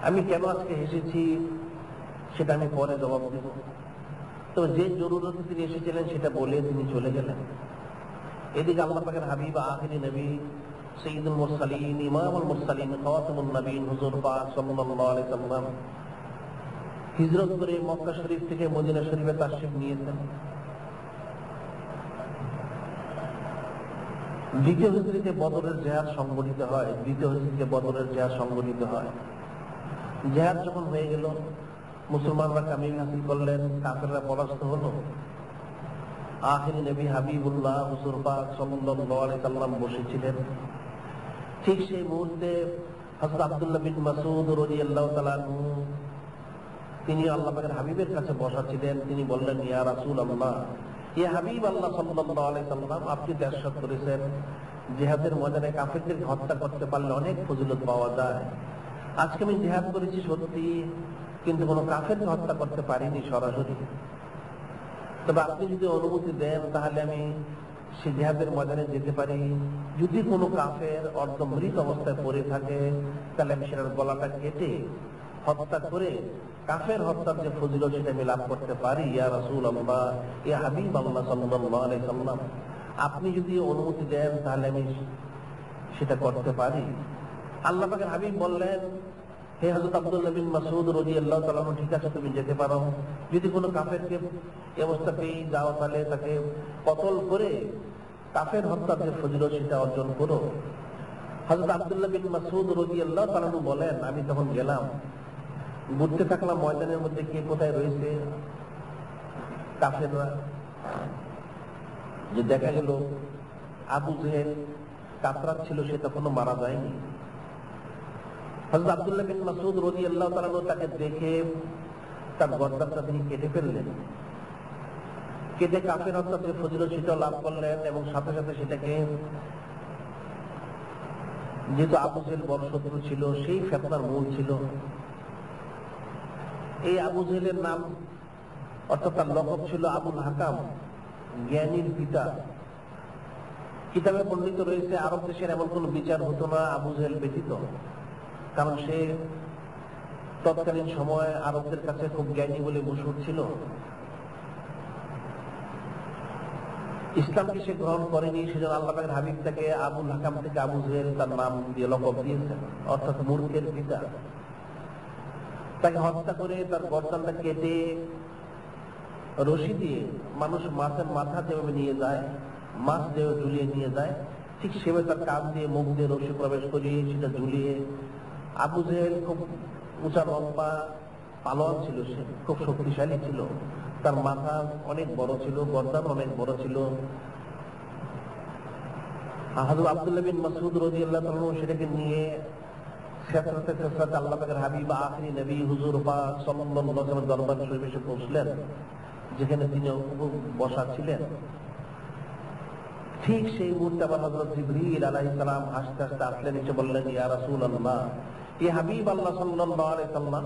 আমি কেন আজকে এসেছি সেটা আমি পরে জবাব দেব। তো যে জরুরতে তিনি এসেছিলেন সেটা বলে তিনি চলে গেলেন। এদিকে আল্লাহ পাকের হাবিব আখিরি নবী সাইয়্যিদুল মুরসালিন, ইমামুল মুরসালিন, খাতামুন নবীন হুজুর পাক সাল্লাল্লাহু আলাইহি সাল্লাম হিজরত করে মক্কা শরীফ থেকে মদিনা শরীফে তাশরীফ নিয়েছেন। দ্বিতীয় হিজরিতে বদরের জিহাদ সংগঠিত হয়। জিহাদ যখন হয়ে গেল, মুসলমানরা কামিয়াবি হাসিল করলেন, কাফেররা পরাস্ত হলো। আখিরি নবী হাবিবুল্লাহ হুজুর পাক সাল্লাল্লাহু আলাইহি সাল্লাম বসেছিলেন। ঠিক সেই মুহূর্তে হযরত আব্দুল্লাহ বিন মাসউদ রাদিয়াল্লাহু তাআলা আনহু তিনি আল্লাহ পাকের হাবিবের কাছে বসা ছিলেন। তিনি বললেন, ইয়া রাসূলুল্লাহ, ইয়া হাবিব আল্লাহ সাল্লাল্লাহু আলাইহি সাল্লাম, আপনি তো ইরশাদ করেছেন জিহাদের ময়দানে কাফেরদেরকে হত্যা করতে পারলে অনেক ফজিলত পাওয়া যায়। আজকে আমি জিহাদ করেছি সত্যি, কিন্তু কোনো কাফেরকে হত্যা করতে পারিনি সরাসরি। তবে আপনি যদি অনুমতি দেন তাহলে আমি সে জিহাদের ময়দানে যেতে পারি। যদি কোনো কাফের অর্ধমৃত অবস্থায় পড়ে থাকে তাহলে আমি সেটার গলাটা কেটে হত্যা করে কাফের হত্যার যে ফজিলত সেটা আমি লাভ করতে পারি। ইয়া রাসূলুল্লাহ, ইয়া হাবিব আল্লাহ সাল্লাল্লাহু আলাইহি সাল্লাম, আপনি যদি অনুমতি দেন তাহলে আমি সেটা করতে পারি। আল্লাহ পাকের হাবিব বললেন, হে হযরত আব্দুল্লাহ বিন মাসউদ রাদিয়াল্লাহু তাআলা, ঠিক আছে তুমি যেতে পারো। যদি কোনো কাফেরকে এই অবস্থা পেয়ে যাও তাহলে তাকে কতল করে কাফের হত্যার যে ফজিলত সেটা অর্জন করো। হযরত আব্দুল্লাহ বিন মাসউদ রাদিয়াল্লাহু তাআলা বলেন, আমি তখন গেলাম, ঘুরতে থাকলাম ময়দানের মধ্যে কে কোথায় রয়েছে কাফেররা। যে দেখা গেল আবু জেহেল কাতরাচ্ছিল, সে তখনও মারা যায়নি। হযরত আব্দুল্লাহ বিন মাসউদ রাদিয়াল্লাহু তাআলা তাকে দেখে তার গর্দানটা তিনি কেটে ফেললেন। কেটে কাফের হত্যার যে ফজিলত সেটা লাভ করলেন, এবং সাথে সাথে সেটাকে, যেহেতু আবু জেহেল বড় শত্রু ছিল, সেই ফিতনার মূল ছিল। এই আবু জেহেলের নাম অর্থাৎ তার লকব ছিল আবুল হাকাম, জ্ঞানীর পিতা। কিতাবে বর্ণিত রয়েছে আরব দেশের এমন কোন বিচার হতো না আবু জেহেল ব্যতীত, কারণ সে তৎকালীন সময় আরবদের কাছে খুব জ্ঞানী বলে মশহুর ছিল। ইসলামকে সে গ্রহণ করেনি, সেজন্য আল্লাহ পাকের হাবিব তাকে আবুল হাকাম থেকে আবু জেহেল তার নাম দিয়ে লকব দিয়েছেন, অর্থাৎ মূর্খের পিতা। তাকে হত্যা করে তার গর্দানটা কেটে রশি দিয়ে মানুষ মাছের মাথা যেভাবে নিয়ে যায়, মাছ যেভাবে ঝুলিয়ে নিয়ে যায়, ঠিক সেভাবে তার কান দিয়ে মুখ দিয়ে রশি প্রবেশ করিয়ে সেটা ঝুলিয়ে। আবু জেহেল খুব উঁচা লম্বা পালোয়ান ছিল, সে খুব শক্তিশালী ছিল, তার মাথা অনেক বড় ছিল, গর্দান অনেক বড় ছিল। হযরত আব্দুল্লাহ বিন মাসউদ রাদিয়াল্লাহু তাআলা সেটাকে নিয়ে আল্লাহ পাকের হাবিব আখিরি নবী হুজুর পাক সাল্লাল্লাহু আলাইহি ওয়াসাল্লাম দরবার শরীফে এসে পৌঁছলেন, যেখানে তিনি বসা ছিলেন। ঠিক সেই মুহূর্তে আবার হযরত জিবরীল আলাইহিস সালাম আস্তে আস্তে আসলেন, এসে বললেন, ইয়া রাসূলুল্লাহ, ইয়া হাবিব আল্লাহ সাল্লাল্লাহু আলাইহি সাল্লাম,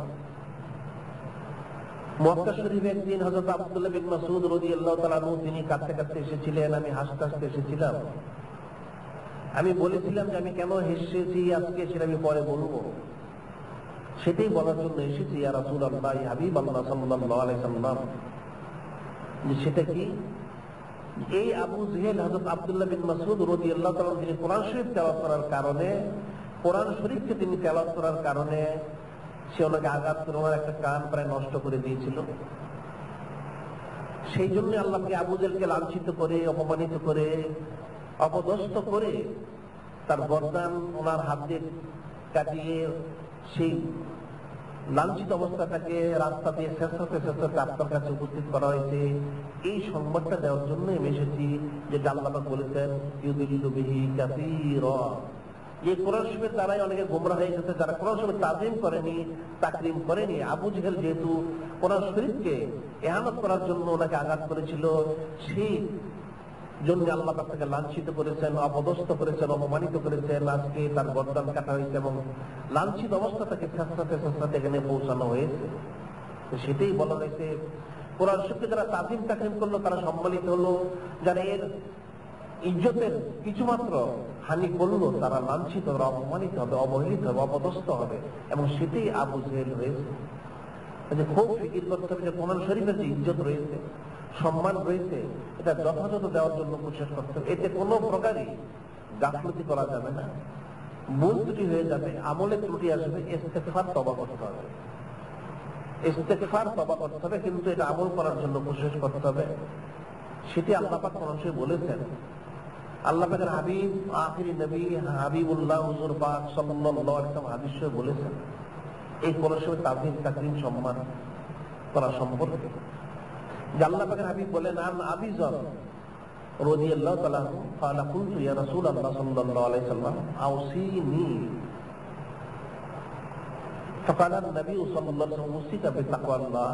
মক্কা শরীফে একদিন হযরত আব্দুল্লাহ বিন মাসউদ রাদিয়াল্লাহু তাআলা আনহু তিনি কাঁদতে কাঁদতে এসেছিলেন, আমি হাসতে হাসতে এসেছিলাম। আমি বলেছিলাম যে আমি কেন হেসেছি আজকে সেটা আমি পরে বলবো, সেটাই বলার জন্য এসেছি ইয়া রাসূলুল্লাহ, ইয়া হাবিব আল্লাহ সাল্লাল্লাহু আলাইহি সাল্লাম। সেটা কি? এই আবু জেহেল হযরত আব্দুল্লাহ বিন মাসউদ রাদিয়াল্লাহু তাআলা তিনি কোরআন শরীফ তেলাওয়াত করার কারণে, কোরআন শরীফকে তিনি তেলাওয়াত করার কারণে সে ওনাকে আঘাত করে ওনার একটা কান প্রায় নষ্ট করে দিয়েছিল। সেই জন্য আল্লাহকে আবু জেহেলকে লাঞ্ছিত করে, অপমানিত করে, অপদস্থ করে তার গর্দান ওনার হাত দিয়ে কাটিয়ে সেই লাঞ্ছিত অবস্থাটাকে রাস্তা দিয়ে শেষাতে আপনার কাছে উপস্থিত করা হয়েছে। এই সংবাদটা দেওয়ার জন্য আমি এসেছি যে আল্লাহ পাক বলেছেন ইউদিল্লু বিহি কাসীরা, যে কোরআন শরীফের দ্বারাই অনেকে গোমরা হয়ে গেছে, যারা কোরআন শরীফ তাজিম করেনি, তাকরিম করেনি। আবু জেহেল যেহেতু কোরআন শরীফকে ইহানত করার জন্য ওনাকে আঘাত করেছিল, সেই জন্য আল্লাহ পাক তাকে লাঞ্ছিত করেছেন, অপদস্থ করেছেন, অপমানিত করেছেন। আজকে তার গর্দান কাটা হয়েছে এবং লাঞ্ছিত অবস্থা তাকে শেষাতে এখানে পৌঁছানো হয়েছে। সেটাই বলা হয়েছে কোরআন শরীফকে যারা তাজিম তাকরিম করলো তারা সম্মানিত হলো, যারা এর ইজ্জতের কিছুমাত্র হানি করলো তারা লাঞ্ছিত হবে, অপমানিত হবে, অবহেলিত হবে, অপদস্থ হবে। এবং সেটাই আবু জেহেল হয়েছে। খুব ফিকির করতে হবে যে কোরআন শরীফের যে ইজ্জত রয়েছে, সম্মান রয়েছে, এটা যথাযথ দেওয়ার জন্য কোশিশ করতে হবে। এতে কোনো প্রকারই গাফলতি করা যাবে না, মূল ত্রুটি হয়ে যাবে, আমলে ত্রুটি আসবে। ইস্তেগফার তওবা করতে হবে, ইস্তেগফার তওবা করতে হবে, কিন্তু এটা আমল করার জন্য কোশিশ করতে হবে। সেটি আল্লাহ পাক কোরআন শরীফে বলেছেন। আল্লাহ পাকের হাবিব আখিরি নবী হাবিবুল্লাহ হুজুর পাক সাল্লাল্লাহু আলাইহি ওয়াসাল্লাম হাদিসে বলেছেন এই কোরআন শরীফের তাজিম তাকরীম সম্মান করা সম্পর্কে। যে আল্লাহ পাকের হাবিব বলেন আন আবি যর রাদিয়াল্লাহু তাআলা ক্বালা কুনতু ইয়া রাসূলুল্লাহ সাল্লাল্লাহু আলাইহি ওয়াসাল্লাম আওসিনি فقال النبي صلى الله عليه وسلم اوصيك بتقوى الله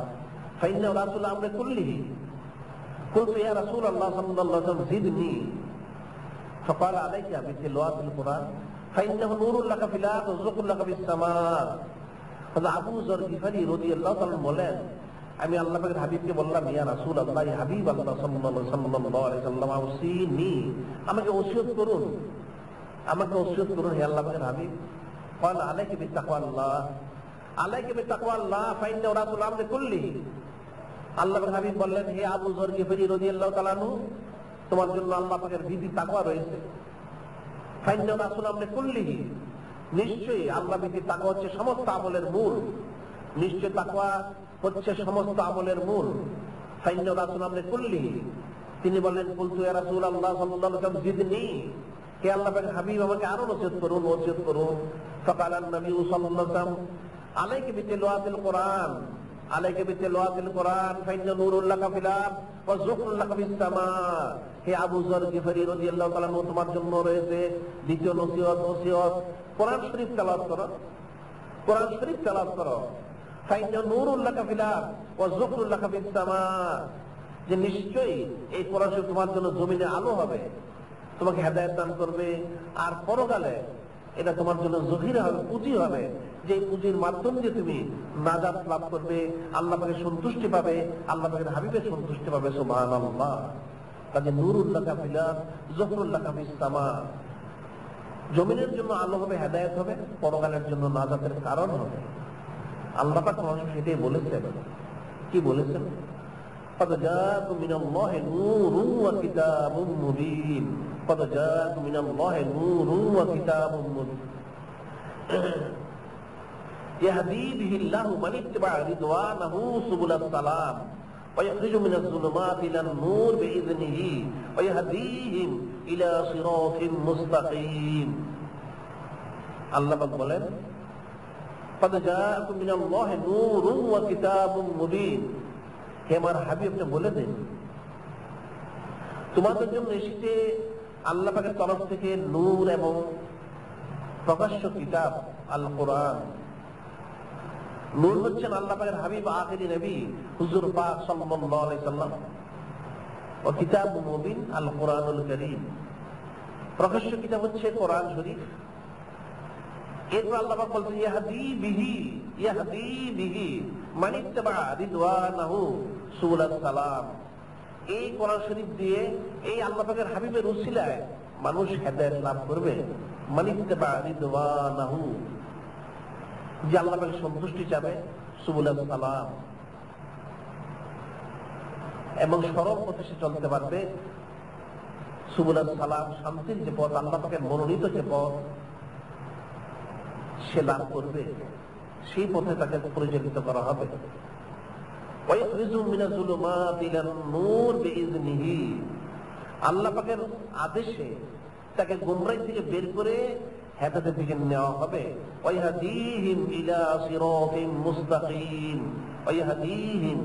فإنه رأس الأمر كله قلت يا رسول الله صلى الله عليه وسلم زدني فقال عليك بتلاوة القرآن فإنه نور لك في الأرض وزخر لك في السماء। আবু যর গিফারী রাদিয়াল্লাহু তাআলা বলেন আমি আল্লাহ পাকের হাবিবকে বললাম ইয়া রাসূলুল্লাহ, হাবিব আল্লাহ সাল্লাল্লাহু আলাইহি ওয়াসাল্লাম আওসিনি, আমাকে ওসিয়ত করুন, আমাকে ওসিয়ত করুন হে আল্লাহ পাকের হাবিব। قال عليك بتقوى الله عليك بتقوى الله فإنه رأس الأمر كله। আল্লাহ পাকের হাবিব বললেন হে আবু যর গিফারী রাদিয়াল্লাহু তাআলা আনহু, তোমার জন্য আল্লাহ পাকের বিধি তাকওয়া রয়েছে। فإنه رأس الأمر كله, নিশ্চয়ই আল্লাহ বিধি তাকওয়া হচ্ছে সমস্ত আমলের মূল, নিশ্চয় তাকওয়া হচ্ছে সমস্ত আমলের মূল। ফাইন্না রাসূল আমরে কুল্লি, তিনি বলেন কুলতু ইয়া রাসূলুল্লাহ সাল্লাল্লাহু আলাইহি ওয়াসাল্লাম জিদনি, হে আল্লাহ পাকের হাবিব আমাকে আরো নসিহত করুন, ওসিয়ত করুন। ফাকালা নবী সাল্লাল্লাহু আলাইহি ওয়াসাল্লাম আলাইকা বিতিলাওয়াতিল কুরআন আলাইকা বিতিলাওয়াতিল কুরআন ফাইন্না নূরুল লাকা ফিল আরদ ওয়া যুখরুল লাকা ফিস সামা। হে আবু যর গিফারী রাদিয়াল্লাহু তাআলা আনহু, তোমার জন্য রয়েছে দ্বিতীয় নসিহত, ওসিয়ত, কোরআন শরীফ তেলাওয়াত করো, কোরআন শরীফ তেলাওয়াত করো। ফাইন্না নূরুল লাকা ফিল আরদ ওয়া যুখরুল লাকা ফিস সামা, যে নিশ্চয়ই এই কোরআন শরীফ তোমার জন্য জমিনে আলো হবে, তোমাকে হেদায়েত দান করবে, আর পরকালে এটা তোমার জন্য জহির হবে, পুঁজি হবে, যে পুঁজির মাধ্যম দিয়ে তুমি নাজাত লাভ করবে, আল্লাহ পাকের সন্তুষ্টি পাবে, আল্লাহ পাকের হাবিবের সন্তুষ্টি পাবে। সুবহানাল্লাহ। কাজে নূরুল লাকা ফিল আরদ যুখরুল লাকা ফিস সামা, জমিনের জন্য আলো হবে, হেদায়েত হবে, পরকালের জন্য নাজাতের কারণ হবে। আল্লাহ পাক সেটাই বলেছেন। কি বলেছেন? قد جاءكم من الله نور وكتاب مبين قد جاءكم من الله نور وكتاب مبين يهدي به الله من اتبع رضوانه سبل السلام ويخرج من الظلمات إلى النور بإذنه ويهديهم إلى صراط مستقيم। আল্লাহ পাক বলেন قد جاءكم من الله نور وكتاب مبين, হে আমার হাবিব আপনি বলে দেন তোমাদের জন্য এসেছে আল্লাহ পাকের তরফ থেকে নূর এবং প্রকাশ্য কিতাব আল কোরআন। নূর হচ্ছেন আল্লাহ পাকের হাবিব আখিরি নবী হুজুর পাক সাল্লাল্লাহু আলাইহি সাল্লাম, ও কিতাব মুবিন আল কোরআনুল কারীম, প্রকাশ্য কিতাব হচ্ছে কোরআন শরীফ। এরপর আল্লাহ পাক বলছেন ইয়াহদি বিহি মান ইত্তাবা রিদওয়ানাহু সুবুলাস সালাম, এই কোরআন শরীফ দিয়ে এই আল্লাহ পাকের হাবিবের উসিলায় মানুষ হেদায়েত লাভ করবে। মান ইত্তাবা রিদওয়ানাহু, যে আল্লাহ পাকের সন্তুষ্টি চাবে, সুবুলাস সালাম, এবং সরল পথে সে চলতে পারবে। সুবুলাস সালাম, শান্তির যে পথ, আল্লাহ পাকের মনোনীত যে পথ সে লাভ করবে, সেই পথে তাকে পরিচালিত করা হবে। আল্লাহ পাকের আদেশে তাকে গোমরাহি থেকে বের করে হেদায়েতের দিকে নেওয়া হবে। ওয়াহদিহিম ইলা সিরাতিন মুস্তাকিম, ওয়াহদিহিম,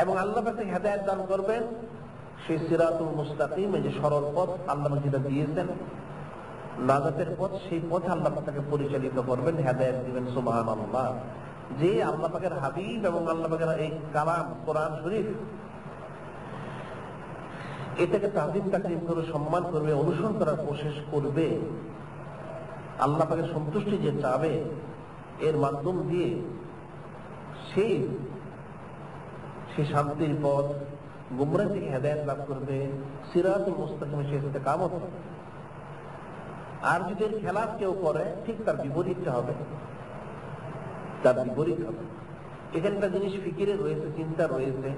এবং আল্লাহ পাক হেদায়েত দান করবেন সেই সিরাতুল মুস্তাকিম, এই যে সরল পথ আল্লাহ যেটা দিয়েছেন নাজাতের পথ, সেই পথে আল্লাহ পাক তাকে পরিচালিত করবেন, হেদায়েত দিবেন। সুবহানাল্লাহ। যে আল্লাহ পাকের হাবিব এবং আল্লাহ পাকের এই কালাম কোরআন শরীফ, এটাকে তাজিম তাকরিম করে সম্মান করবে, অনুসরণ করার কোশিশ করবে, আল্লাহ পাকের সন্তুষ্টি যে চাবে, এর মাধ্যম দিয়ে সেই শান্তির পথ, গুমরাহ থেকে হেদায়েত লাভ করবে, সিরাতুল মুস্তাকিমে সে ইস্তেকামত। আর যদি এর খেলাফ কেউ করে, ঠিক তার বিপরীতটা হবে, তার বিপরীত হবে। এখানে একটা জিনিস ফিকিরে রয়েছে, চিন্তা রয়েছে।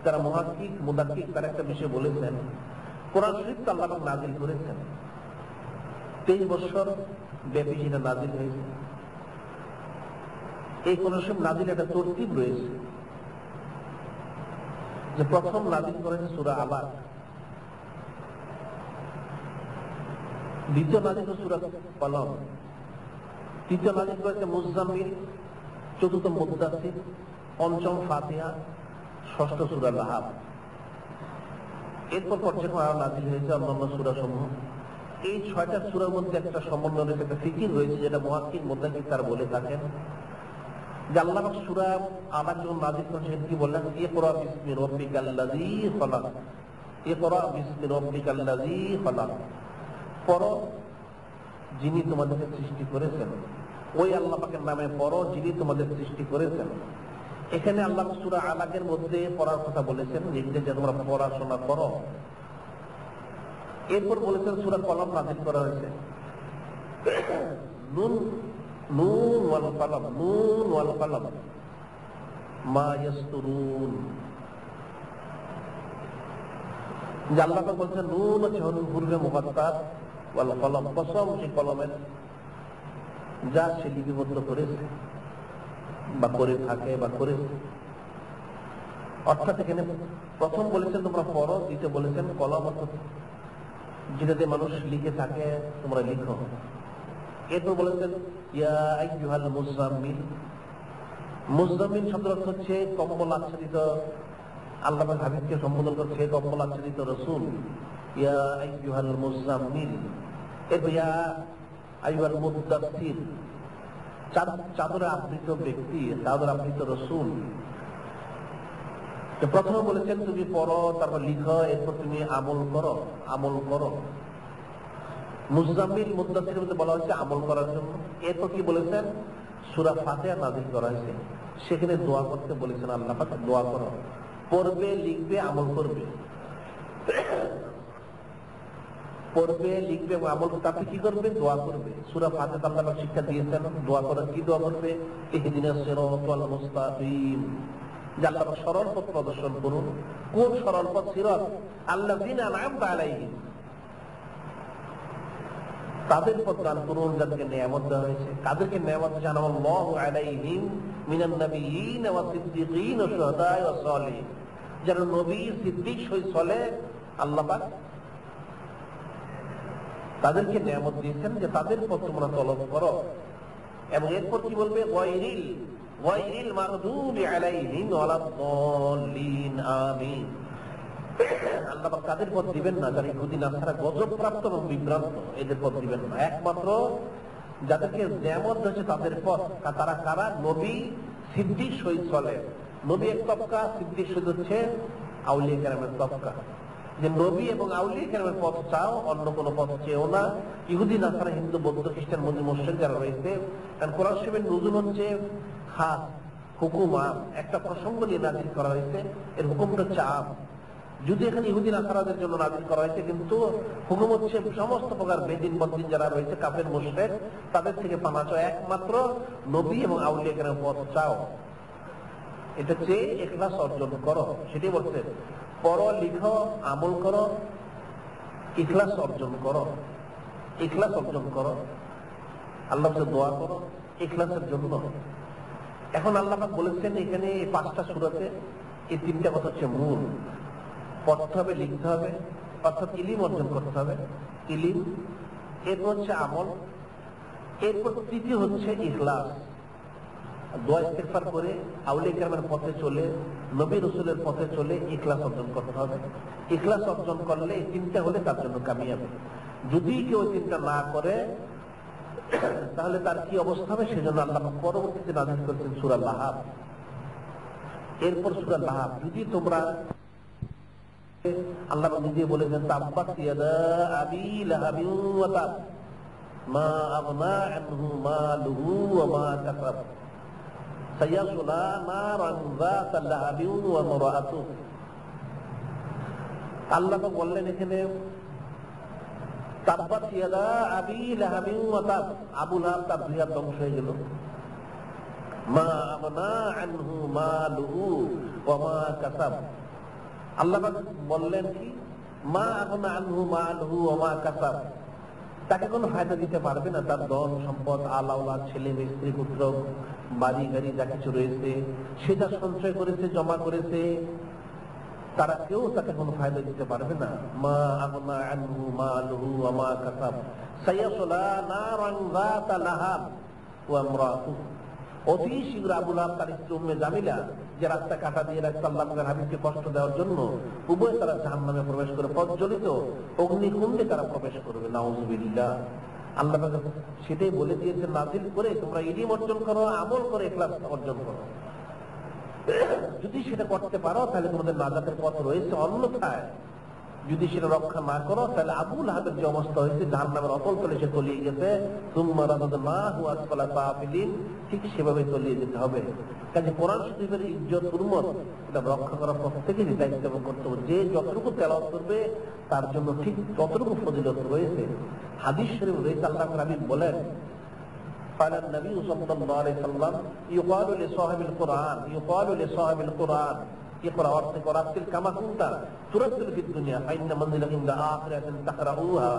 তারা মুহাক্কিক মুদাক্কিক তারা একটা বিষয় বলেছেন, কোরআন শরীফ তো আল্লাহ পাক নাযিল করেছেন, 23 বছর ব্যাপী সেটা নাযিল হয়েছে। এই কোরআন শরীফ নাযিল একটা তরতিব রয়েছে, যে প্রথম নাযিল করেছে সূরা আলাক, দ্বিতীয় নাযিল সূরা কলম, তৃতীয় নাযিল করেছে মুজাম্মিল, চতুর্থ মুদ্দাসির, পঞ্চম ফাতিহা, ষষ্ঠ সূরা লাহাব। এরপর পর্যায়ক্রমে আরো নাযিল হয়েছে অন্যান্য সূরা সমূহ। এই 6টা সূরার মধ্যে একটা সমন্বয় রয়েছে, একটা ফিকির রয়েছে, যেটা মুহাক্কিক মুদাক্কিক তারা বলে থাকেন যে আল্লাহ পাক সূরা আলাক যখন নাযিল করেছেন কি বললেন, ইকরা বিসমি রাব্বিকাল্লাযী খালাক, ইকরা বিসমি রাব্বিকাল্লাযী খালাক, পড়ো যিনি তোমাদেরকে সৃষ্টি করেছেন, ওই আল্লাহ পাকের নামে পড়ো যিনি তোমাদের সৃষ্টি করেছেন। এখানে আল্লাহ সূরা আলাকের মধ্যে পড়ার কথা বলেছেন, যে তোমরা পড়াশোনা করো। এরপর বলেছেন সূরা কলম নাযিল করা হয়েছে, নুন নুন ওয়াল কলম, নুন ওয়াল কলম মা ইয়াসতুরুন। যে আল্লাহ পাক বলছেন নুন হচ্ছে হুরুফে মুকাত্তার, ওয়াল কলম কসম সেই কলমের যা সে লিপিবদ্ধ করেছে বা করে থাকে বা করেছে। অর্থাৎ এখানে প্রথম বলেছেন তোমরা পড়ো, দ্বিতীয় বলেছেন কলম, অর্থাৎ যেটাতে মানুষ লিখে থাকে তোমরা লিখো। এরপর বলেছেন ইয়া আইয়ুহাল মুজাম্মিল, মুজাম্মিল শব্দের অর্থ হচ্ছে কম্বল আচ্ছাদিত। আল্লাহ পাক হাবিবকে সম্বোধন করছে কম্বল আচ্ছাদিত রাসূল, ইয়া আইয়ুহাল মুজাম্মিল। এরপর ইয়া আইয়ুহাল মুদ্দাসসির, চাদরে আবৃত ব্যক্তি, চাদর আবৃত রাসূল। প্রথমে বলেছেন তুমি পড়ো, তারপর লিখো, এরপর তুমি আমল করো, আমল করো। মুজাম্মিল মুদ্দাসসিরের মধ্যে বলা হচ্ছে আমল করার জন্য। এরপর কি বলেছেন, সূরা ফাতিহা নাযিল করা হয়েছে, সেখানে দোয়া করতে বলেছেন আল্লাহ পাক, দোয়া করো, পড়বে, লিখবে, আমল করবে, পড়বে, লিখবে এবং আমল করবে। আপনি কি করবে, দোয়া করবে। সূরা ফাতিহা আল্লাহ পাক শিক্ষা দিয়েছেন দোয়া করার। কি দোয়া করবে, ইহদিনাস সিরাতাল মুস্তাকিম, যে আল্লাহ পাক সরল পথ প্রদর্শন করুন। কোন সরল পথ? সিরাত আল্লাযিনা আন'আমতা আলাইহিম, তাদের পথ দান করুন যাদেরকে নিয়ামত দেওয়া হয়েছে। কাদেরকে নিয়ামত দিয়েছেন? আনাল্লাহু আলাইহিম মিনান নাবিয়্যিন ওয়া সিদ্দীকিন ওয়া শুহাদা ওয়া সালিহিন, যারা নবী, সিদ্দিক, শহীদ, সালেহ আল্লাহ পাক তাদেরকে নিয়ামত দিয়েছেন যে তাদের পথ তোমরা তলব করো। এবং এরপর কি বলবে, গায়রিল মাগদুবি আলাইহিম ওয়ালাদ-দাল্লিন, আমিন। আল্লাহ পাক তাদের পথ দিবেন না যারা ইহুদি নাসারা গজবপ্রাপ্ত এবং বিভ্রান্ত, এদের পথ দিবেন না। একমাত্র যাদেরকে নিয়ামত হয়েছে তাদের পথ। তারা কারা? নবী, সিদ্দিক, শহীদ, সালেহ। নবী এক তবকা, সিদ্দিক, শহীদ হচ্ছে আউলিয়া কেরামের তবকা। যে নবী এবং আউলিয়া কেরামের পথ চাও, অন্য কোনো পথ চেও না। ইহুদি নাসারা, হিন্দু, বৌদ্ধ, খ্রিস্টান, মুশরিক যারা রয়েছে, কারণ কোরআন শরীফের নুজুল হচ্ছে খাস, হুকুম আম। একটা প্রসঙ্গ নিয়ে নাযিল করা হয়েছে, এর হুকুমটা হচ্ছে আম। যদি এখানে ইহুদি নাসারাদের জন্য নাযিল করা হয়েছে, কিন্তু হুকুম হচ্ছে সমস্ত প্রকার বেদিন বদ্দিন যারা রয়েছে, কাফের মুশরিক, তাদের থেকে পানা চাও। একমাত্র নবী এবং আউলিয়া কেরামের পথ চাও। এটা চেয়ে ইখলাস অর্জন করো, সেটাই বলছে। পড়ো, লিখো, আমল করো, ইখলাস অর্জন করো, ইখলাস অর্জন করো। আল্লাহর কাছে দোয়া করো ইখলাসের জন্য। এখন আল্লাহ পাক বলেছেন এখানে এই 5টা সূরাতে এই 3টা কথা হচ্ছে মূল। পড়তে হবে, লিখতে হবে, অর্থাৎ ইলম অর্জন করতে হবে, ইলম। এরপর হচ্ছে আমল, এরপর তৃতীয় হচ্ছে ইখলাস। দোয়া ইস্তেগফার করে আউলিয়া কেরামের পথে চলে, নবী রাসূলের পথে চলে ইখলাস অর্জন করতে হবে। ইখলাস অর্জন করলে এই তিনটা হলে তার জন্য কামিয়াবি। যদি কেউ চিন্তা না করে তাহলে তার কি অবস্থা হবে, সেজন্য আল্লাহ পরবর্তীতে নাযিল করেছেন সূরা লাহাব। এরপর সূরা লাহাব, যদি তোমরা আল্লাহ নিজে বলেছেন তাব্বাত ইয়াদা আবি লাহাবিন ওয়া তাব মা আগনা আনহু মালুহু ওয়া মা কাসাব সায়াসলা নারান যাতা লাহাবিন ওয়া ইমরাআতুহু। আল্লাহ বললেন এখানে তাব্বাত ইয়াদা আবি লাহাবিন ওয়া তাব, আবু লাহাব তার দুনিয়া ধ্বংস হয়ে গেল। মা আগনা আনহু মালুহু ওয়া মা কাসাব, আল্লাহ বললেন কি মা আগনা আনহু মালুহু ওয়া মা কাসাব, তাকে কোনো ফায়দা দিতে পারবে না। তার ধন সম্পদ, আলাওলাদ, ছেলে মেয়ে, স্ত্রী পুত্র, বাড়ি গাড়ি যা কিছু রয়েছে, সে যা সঞ্চয় করেছে, জমা করেছে, তারা কেউ তাকে কোনো ফায়দা দিতে পারবে না। মা আগনা আনহু মালুহু ওয়া মা কাসাব সায়াসলা নারান যাতা লাহাব ওয়া ইমরাআতুহু। অতি শীঘ্র আবু লাহাব তার স্ত্রী উম্মে জামিলা, যে রাস্তা কাটা দিয়ে রাখতে আল্লাহর হাবিবকে কষ্ট দেওয়ার জন্য, উভয় তারা জাহান্নামে প্রবেশ করে প্রজ্বলিত অগ্নিকুণ্ডে তারা প্রবেশ করবে। নাউযুবিল্লাহ। আল্লাহ সেটাই বলে দিয়েছে নাযিল করে, তোমরা ইলম অর্জন করো, আমল করে ইখলাস অর্জন করো। যদি সেটা করতে পারো তাহলে তোমাদের নাজাতের পথ রয়েছে, অন্যথায় যদি সেটা রক্ষা না করো তাহলে আবু লাহাবের যে অবস্থা হয়েছে, জাহান্নামের অতল তলে সে তলিয়ে গেছে, সুম্মা রাদাদনাহু আসফালা সাফিলিন, ঠিক সেভাবে তলিয়ে যেতে হবে। কাজে কোরআন শরীফের ইজ্জত হুরমত এটা রক্ষা করা প্রত্যেকেরই দায়িত্ব এবং কর্তব্য। যে যতটুকু তেলাওয়াত করবে তার জন্য ঠিক ততটুকু ফজিলত রয়েছে। হাদিস শরীফ রয়েছে, আল্লাহর হাবিব বলেন قال النبي صلى الله عليه وسلم يقال لصاحب القرآن يقال لصاحب القرآن اقرأ ورتل كما كنت ترتل في الدنيا فإن منزلك عند آخرة تقرؤوها।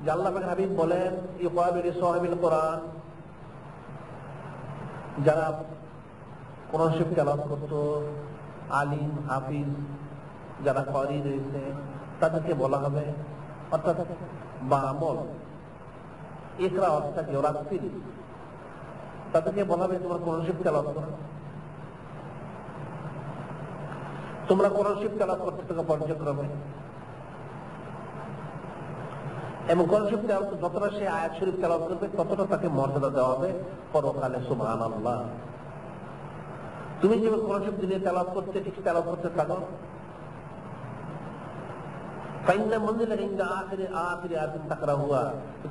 যে আল্লাহ পাকের হাবিব বলেন يقال لصاحب القرآن, যারা কোরআন শরীফ তেলাওয়াত করত, আলিম হাফিজ যারা ক্বারি রয়েছে, তাদেরকে বলা হবে, অর্থাৎ বা আমল ইকরা অর্থাৎ ওরাত্তিল, তাদেরকে বলা হবে তোমরা কোরআন শরীফ তেলাওয়াত করো। তোমরা কোরআন শরীফ তেলাওয়াত করতে থাকো পর্যায়ক্রমে, এবং কোরআন শরীফ তেলাওয়াত যতটা সে আয়াত শরীফ তেলাওয়াত করবে ততটা তাকে মর্যাদা দেওয়া হবে পরকালে। সুবহানাল্লাহ। তুমি যেভাবে কোরআন শরীফ দিনে তেলাওয়াত করতে, ঠিক তেলাওয়াত করতে থাকো।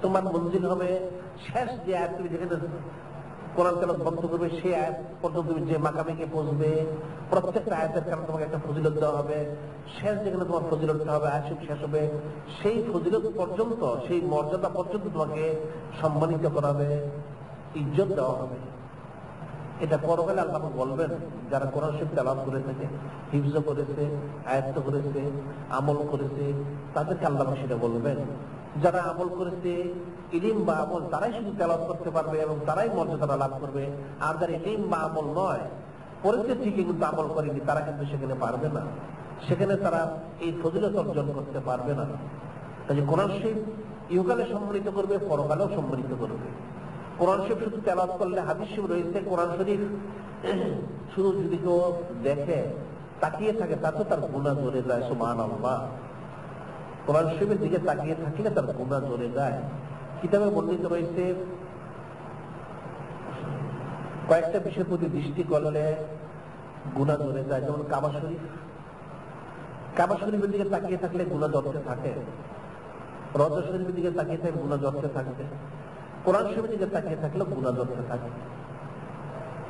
তোমার মঞ্জিল হবে শেষ যে আয়াত, তুমি যেখানে কোরআন তেলাওয়াত বন্ধ করবে সেই আয়াত পর্যন্ত তুমি যে মাকামে গিয়ে পৌঁছবে, প্রত্যেকটা আয়াতের কারণে তোমাকে একটা ফজিলত দেওয়া হবে। শেষ যেখানে তোমার ফজিলত হবে, আয়াত শেষ হবে, সেই ফজিলত পর্যন্ত, সেই মর্যাদা পর্যন্ত তোমাকে সম্মানিত করা হবে, ইজ্জত দেওয়া হবে। এটা পরকালে আল্লাহ বলবেন যারা কোরআন শরীফ তেলাওয়াত করে থাকে, হিফজ করেছে, আয়াত্ত করেছে, আমল করেছে, তাদেরকে আল্লাহ সেটা বলবেন। যারা আমল করেছে, ইলম বা আমল, তারাই শুধু তেলাওয়াত করতে পারবে এবং তারাই মর্যাদা লাভ করবে। আর যারা ইলম বা আমল নয়, পড়েছে ঠিকই কিন্তু আমল করেনি, তারা কিন্তু সেখানে পারবে না, সেখানে তারা এই ফজিলত অর্জন করতে পারবে না। কাজে কোরআন শরীফ ইহকালে সম্মানিত করবে, পরকালেও সম্মানিত করবে। কোরআন শরীফ শুধু তেলাওয়াত করলে, হাদিস শরীফ রয়েছে কোরআন শরীফ শুধু যদি কেউ দেখে, তাকিয়ে থাকে, তাতে তার গুনাহ ঝরে যায়। সুবহানাল্লাহ। কোরআন শরীফের দিকে তাকিয়ে থাকলে তার গুনাহ ঝরে যায়। কিতাবে বর্ণিত রয়েছে কয়েকটা বিষয়ের প্রতি দৃষ্টি করলে গুনাহ ঝরে যায়। যেমন কাবা শরীফ, কাবা শরীফের দিকে তাকিয়ে থাকলে গুনাহ ঝরতে থাকে। রওজা শরীফের দিকে তাকিয়ে থাকলে গুনাহ ঝরতে থাকবে। কোরআন শরীফের দিকে তাকিয়ে থাকলে গুনাহ ঝরতে থাকে।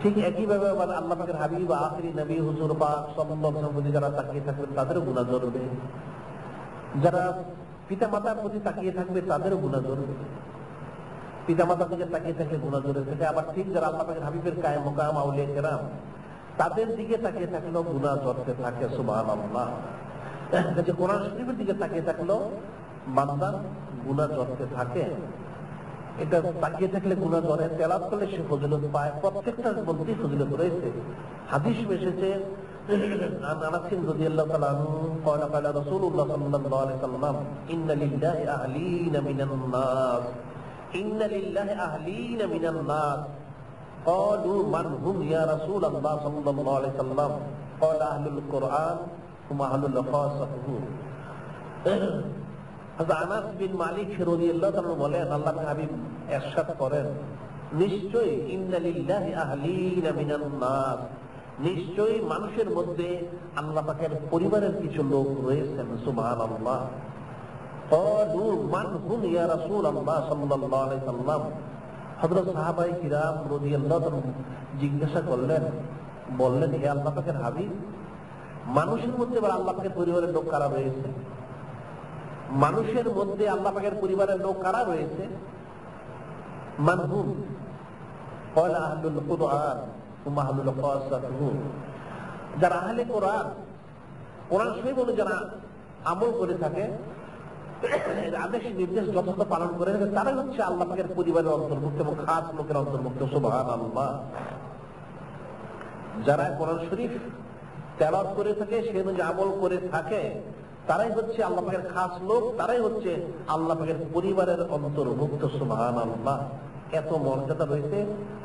ঠিক একইভাবে আবার আল্লাহ পাকের হাবিব আখিরি নবী হুজুর পাক সাল্লাল্লাহু আলাইহি ওয়াসাল্লামের প্রতি যারা তাকিয়ে থাকবে তাদেরও গুনাহ ঝরবে। যারা পিতা মাতার প্রতি তাকিয়ে থাকবে তাদেরও গুনাহ ঝরবে। পিতা মাতার দিকে তাকিয়ে থাকলে গুনাহ ঝরে থাকে। আবার ঠিক যারা আল্লাহ পাকের হাবিবের কায়েম মুকাম আউলিয়া কেরাম, তাদের দিকে তাকিয়ে থাকলেও গুনাহ ঝরতে থাকে। সুবহানাল্লাহ। যে কোরআন শরীফের দিকে তাকিয়ে থাকলেও বান্দার গুনাহ ঝরতে থাকে। এটা তাকিয়ে থাকলে গুনাহ ঝরে, তেলাওয়াত করলে সে ফজিলত পায়। প্রত্যেকটার মধ্যেই ফজিলত রয়েছে। হাদিস এসেছে عن انس رضي الله تعالى عنه قال قال رسول الله صلى الله عليه وسلم ان لله اهلين من الناس ইন্না লিল্লাহি আহলিনা মিনান নাস ক্বালু মান হুম ইয়া রাসূলুল্লাহ সাল্লাল্লাহু আলাইহি সাল্লাম ক্বালা আহলুল কুরআন হুম আহলুল খাসাতুহু। হযরত আনাস বিন মালিক রাদিয়াল্লাহু তাআলা বলেন, আল্লাহর হাবিব ইরশাদ করেন, নিশ্চয়ই ইন্না লিল্লাহি আহলিনা মিনান নাস, নিশ্চয়ই মানুষের মধ্যে আল্লাহ পাকের পরিবারের কিছু লোক রয়েছেন। সুবহানাল্লাহ। ক্বালু মান হুম ইয়া রাসূলুল্লাহ সাল্লাল্লাহু আলাইহি সাল্লাম। হযরত সাহাবায়ে কিরাম রাদিয়াল্লাহু তাআলা জিজ্ঞাসা করলেন, বললেন, হে আল্লাহ পাকের হাবিব, মানুষের মধ্যে আবার আল্লাহ পাকের পরিবারের লোক কারা রয়েছে? মানুষের মধ্যে আল্লাহ পাকের পরিবারের লোক কারা রয়েছে? মান হুম? ক্বালা আহলুল কুরআন হুম আহলুল খাসাতুহু। যারা আহলে কোরআন, কোরআন শরীফ অনুযায়ী যারা আমল করে থাকে, আদেশ নির্দেশ যথাযথ পালন করে থাকে, তারাই হচ্ছে আল্লাহ পাকের পরিবারের অন্তর্ভুক্ত এবং খাস লোকের অন্তর্ভুক্ত। সুবহানাল্লাহ। যারা কোরআন শরীফ তেলাওয়াত করে থাকে, সে অনুযায়ী আমল করে থাকে, তারাই হচ্ছে আল্লাহ পাকের খাস লোক, তারাই হচ্ছে আল্লাহ পাকের পরিবারের অন্তর্ভুক্ত। সুবহানাল্লাহ। এত মর্যাদা রয়েছে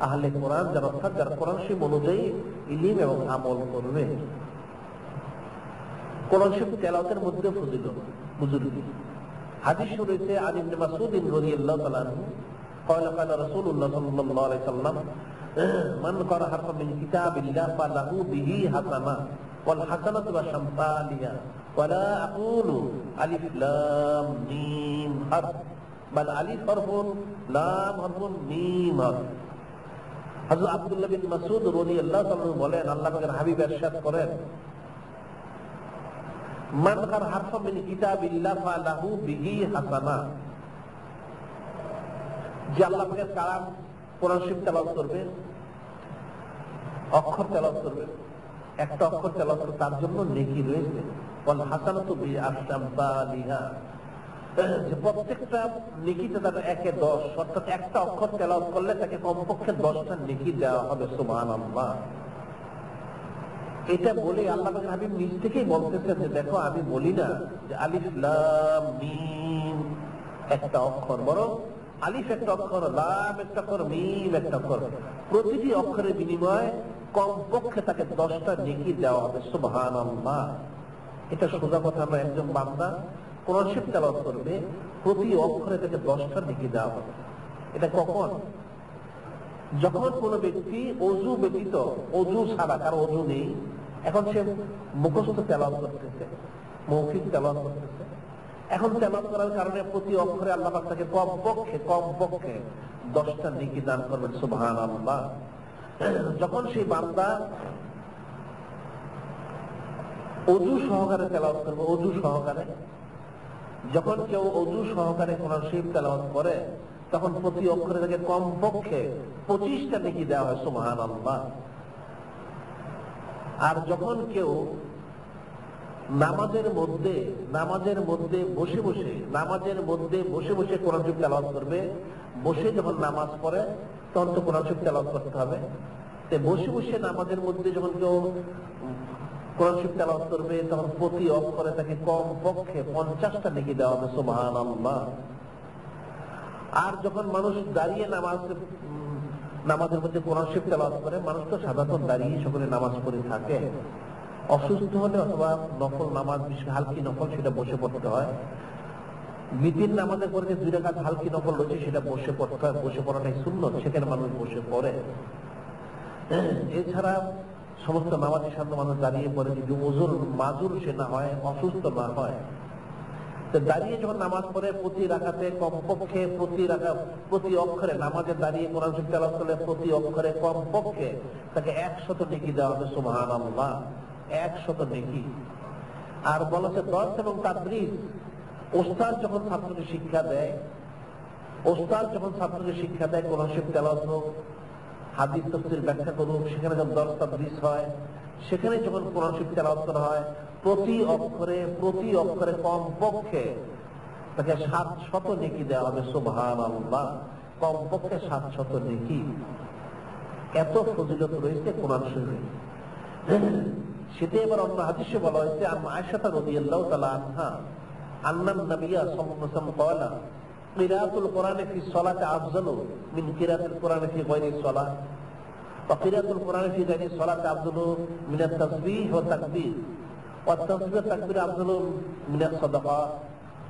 আহলে কোরআন, যারা অর্থাৎ যারা কোরআন শরীফ অনুযায়ী ইলম এবং আমল করবে। কোরআন শরীফ তেলাওয়াতের মধ্যে ফজিলত, বুজুর্গি। হাদিস রয়েছে আন ইবনে মাসউদ রাদিয়াল্লাহু তাআলা আনহু قال قال رسول الله صلى الله عليه وسلم من قرأ حرفا من كتاب الله فله به حسنة والحسنة بأمثالها ولا أقول ألف لام ميم حرف بل ألف حرف لام حرف ميم حرف। হযরত আব্দুল্লাহ বিন মাসউদ রাদিয়াল্লাহু তাআলা বলেন, আল্লাহ পাকের হাবিব ইরশাদ করেন, মান কারা হারফা মিন কিতাবিল্লাহ ফালাহু বিহি হাসানাহ। যে আল্লাহ পাকের কালাম কোরআন শরীফ তেলাওয়াত করবে, অক্ষর তেলাওয়াত করবে, একটা অক্ষর তেলাওয়াত করবে, তার জন্য নেকি রয়েছে। ওয়াল হাসানাতু বিআশরাতিহা, যে প্রত্যেকটা নেকিতে তার 1 এ 10, অর্থাৎ একটা অক্ষর তেলাওয়াত করলে তাকে কমপক্ষে 10টা নেকি দেওয়া হবে। সুবহানাল্লাহ। এটা বলে আল্লাহ পাকের হাবিব নিজ থেকেই বলতেছেন যে দেখো, আমি বলি না যে আলিফ লাম মিম একটা অক্ষর, বরং আলিফ একটা অক্ষর, লাম একটা অক্ষর, মিম একটা অক্ষর, প্রতিটি অক্ষরের বিনিময়ে কমপক্ষে তাকে 10টা নেকি দেওয়া হবে। সুবহানাল্লাহ। এটা সোজা কথা নয়। একজন বান্দা কোরআন শরীফ তেলাওয়াত করবে, প্রতি অক্ষরে তাকে 10টা নেকি দেওয়া হবে। এটা কখন? যখন কোনো ব্যক্তি অজু ব্যতীত, অজু ছাড়া, কারো অজু নেই, এখন সে মুখস্থ তেলাওয়াত করতেছে, মৌখিক তেলাওয়াত করতেছে, এখন তেলাওয়াত করার কারণে প্রতি অক্ষরে আল্লাহ পাক তাকে কমপক্ষে 10টা নেকি দান করবেন। সুবহানাল্লাহ। যখন সেই বান্দা অজু সহকারে তেলাওয়াত করবে, অজু সহকারে, যখন কেউ অজু সহকারে কোরআন শরীফ তেলাওয়াত করে, তখন প্রতি অক্ষরে তাকে কমপক্ষে 25টা নেকি দেওয়া হয়। সুবহানাল্লাহ। আর যখন কেউ নামাজের মধ্যে বসে বসে কোরআন শরীফ তেলাওয়াত করবে, বসে যখন নামাজ পড়ে তখন তো কোরআন শরীফ তেলাওয়াত করতে হবে। বসে নামাজের মধ্যে যখন কেউ কোরআন শরীফ তেলাওয়াত করবে, তখন প্রতি অক্ষরে তাকে কমপক্ষে 50টা নেকি দেওয়া হবে। সুবহানাল্লাহ। আর যখন মানুষ দাঁড়িয়ে নামাজের মধ্যে কোরআন শরীফ তেলাওয়াত করে, মানুষ তো সাধারণত দাঁড়িয়ে সকলে নামাজ পড়ে থাকে, অসুস্থ হলে অথবা নফল নামাজ, বিশেষ হালকি নফল, সেটা বসে পড়তে হয়। বিতির নামাজের পরে যে 2 রাকাত হালকি নফল রয়েছে, সেটা বসে পড়তে হয়, বসে পড়াটাই সুন্নত, সেখানে মানুষ বসে পড়ে। এছাড়া সমস্ত নামাজের সামনে মানুষ দাঁড়িয়ে পড়ে, যদি ওজুর মাজুর সে না হয়, অসুস্থ না হয়। দাঁড়িয়ে যখন নামাজ পড়ে, প্রতি রাকাতে কমপক্ষে প্রতি অক্ষরে, নামাজে দাঁড়িয়ে কোরআন শরীফ তেলাওয়াত করলে প্রতি অক্ষরে কমপক্ষে তাকে 100 নেকি দেওয়া হবে। সুবহানাল্লাহ। 100 নেকি। আর বলেছে দর্স এবং তাদরিস, ওস্তাদ যখন ছাত্রকে শিক্ষা দেয়, কোরআন শরীফ তেলাওয়াত হোক, হাদিস তাফসীর ব্যাখ্যা করুক, সেখানে যখন দর্স তাদরিস হয়, সেখানে যখন কোরআন শরীফ তেলাওয়াত করা হয়, প্রতি অক্ষরে কমপক্ষে তাকে 700 নেকি দেওয়া হবে। সুবহানাল্লাহ। কমপক্ষে 700 নেকি। এত ফজিলত রয়েছে কোরআন শরীফে। সেটা এবার অন্য হাদিসে বলা হয়েছে, আয়েশা রাদিয়াল্লাহু তাআলা আনহা আন্নান নবিয়্য সাল্লাল্লাহু আলাইহি ওয়াসাল্লাম ক্বালা কিরাতুল কোরআনে ফি সলাতে আফজালু মিন কিরাতুল কোরআনে ফি গায়রিস সালাহ ওয়া কিরাতুল কোরআনে ফি গায়রিস সালাতে আফজালু মিন আত-তাসবিহ ওয়া তাকবীর ওয়া তাসবিহ ওয়া তাকবীর আফজালু মিন আস-সাদাকা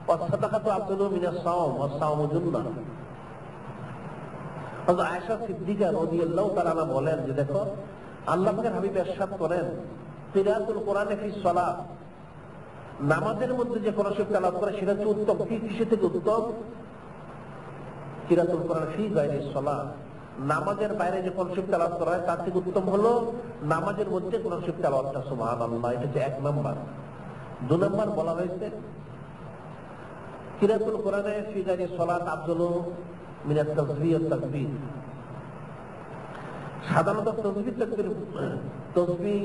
ওয়া সাদাকাতু আফজালু মিন আস-সাওম ওয়া আস-সাওমু জুন্নাহ। হযরত আয়েশা সিদ্দিকা রাদিয়াল্লাহু তাআলা আনহা বলেন যে দেখো আল্লাহ পাকের হাবিব ইরশাদ করেন কিরাতুল কোরআনে ফি সালাহ, নামাজের মধ্যে যে কোরআন শরীফ তেলাওয়াত করে সেটা হচ্ছে উত্তম। কিসের থেকে উত্তম? কিরাতুল কোরআন ফি গায়রিস সালাহ, নামাজের বাইরে যে কোরআন শরীফ তেলাওয়াত করা হয় তার থেকে উত্তম হলো নামাজের মধ্যে কোরআন শরীফ তেলাওয়াতটা। সুবহানাল্লাহ, এটা হচ্ছে এক নাম্বার। দুই নাম্বার বলা হয়েছে কিরাতুল কোরআনে ফি গায়রিস সালাহ আফজালু মিন আত-তাসবিহ ওয়া তাকবীর। সাধারণত তাসবিহ তাকবীর তাসবিহ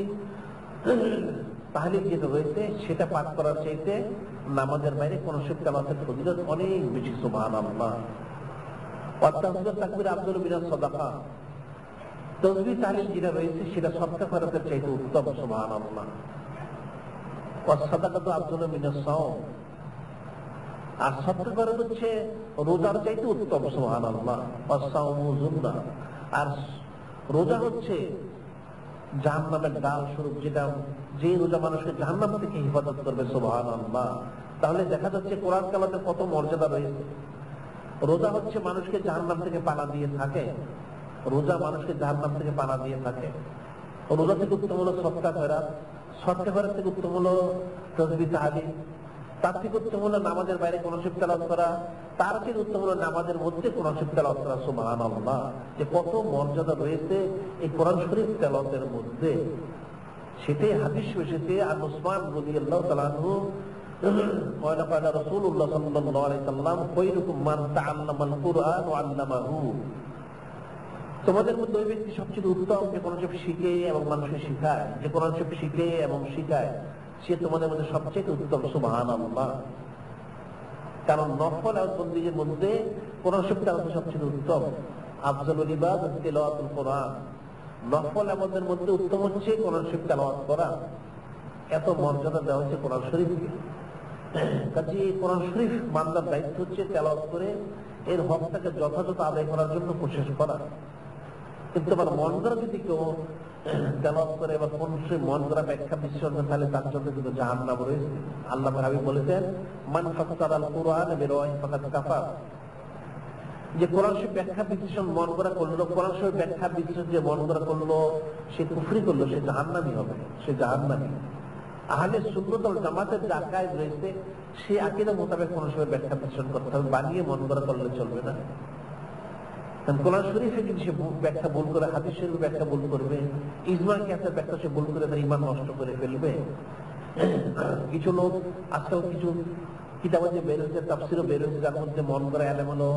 তাহলিল যেটা রয়েছে সেটা পাঠ করার চাইতে নামাজের বাইরে কোরআন শরীফ তেলাওয়াতের ফজিলত অনেক বেশি। সুবহানাল্লাহ। ওয়া তাসবিহ তাকবীর আফজালু মিন আস-সাদাকা, তাসবিহ তাহলিল যেটা রয়েছে সেটা সদকা খয়রাতের চাইতে উত্তম। সুবহানাল্লাহ। ওয়া সাদাকাতু আফজালু মিন আস-সাওম, আর সদকা খয়রাত হচ্ছে রোজার চাইতে উত্তম। সুবহানাল্লাহ। ওয়া আস-সাওমু জুন্নাহ, আর রোজা হচ্ছে জাহান্নামের ডাল স্বরূপ, যেটা যে রোজা মানুষকে জাহান্নাম থেকে হেফাজত করবে। সুবহানাল্লাহ। তাহলে দেখা যাচ্ছে কোরআন তেলাওয়াতের কত মর্যাদা রয়েছে। রোজা হচ্ছে মানুষকে জাহান্নাম থেকে পানা দিয়ে থাকে, রোজা মানুষকে জাহান্নাম থেকে পানা দিয়ে থাকে। রোজা থেকে উত্তম হলো সদকা খয়রাত, সদকা খয়রাত থেকে উত্তম হলো তাসবিহ তাহলিল, তার থেকে উত্তম হলো নামাজের বাইরে কোরআন শরীফ তেলাওয়াত করা, তার থেকে উত্তম হলো নামাজের মধ্যে কোরআন শরীফ তেলাওয়াত করা। সুবহানাল্লাহ, যে কত মর্যাদা রয়েছে এই কোরআন শরীফ তেলাওয়াতের মধ্যে। সেটাই হাদিস এসেছে আর উসমান রাদিয়াল্লাহু তাআলা আনহু قال قال رسول الله صلى الله عليه وسلم خيركم من تعلم القرآن وعلمه। তোমাদের মধ্যে ওই ব্যক্তি সবচেয়ে উত্তম যে কোরআন শরীফ শিখে এবং মানুষকে শেখায়, যে কোরআন শরীফ শিখে এবং শেখায়, সে তোমাদের মধ্যে সবচেয়ে উত্তম। সুবহানাল্লাহ। কারণ নফল আর বন্দেগীর মধ্যে কোরআন শরীফ তেলাওয়াত সবচেয়ে উত্তম। আফজালুল ইবাদাত তিলাওয়াতুল কোরআন, নফল আমাদের মধ্যে উত্তম হচ্ছে কোরআন শরীফ তেলাওয়াত করা। এত মর্যাদা দেওয়া হচ্ছে কোরআন শরীফকে। কাজে কোরআন শরীফ বান্দার দায়িত্ব হচ্ছে তেলাওয়াত করে এর হকটাকে যথাযথ আদায় করার জন্য কোশিশ করা। কিন্তু আবার মন করা যদি কেউ তেলাওয়াত করে বা কোন সেই মন করা ব্যাখ্যা বিশ্লেষণ তাহলে তার জন্য কিন্তু জাহান্নাম রয়েছে। আল্লাহ হাবিব বলেছেন মান ফাসসারাল কুরআন বিরাওয়াহি ফাকাদ কাফার, যে কোরআন শরীফ ব্যাখ্যা বিশ্লেষণ মন করা করলো, কোরআন শরীফ ব্যাখ্যা বিশ্লেষণ যে মন করা করলো সে কুফরি করলো, সে জাহান্নামী হবে, সে জাহান্নামী। আহলে সুন্নাত ওয়াল জামাতের যে আকিদা রয়েছে সেই আকিদা মোতাবেক কোরআন শরীফ ব্যাখ্যা বিশ্লেষণ করতে হবে, বানিয়ে মন করা করলে চলবে না। কোরআন শরীফে যদি সে ব্যাখ্যা ভুল করে, হাদিস শরীফের ব্যাখ্যা ভুল করবে, ইজমা কিয়াসের ব্যাখ্যা সে ভুল করে তার ঈমান নষ্ট করে ফেলবে। কিছু লোক আজকাল কিছু কিতাবে যে বের হয়েছে, তাফসীরও বের হয়েছে, যার মধ্যে মন করা এলেম হলো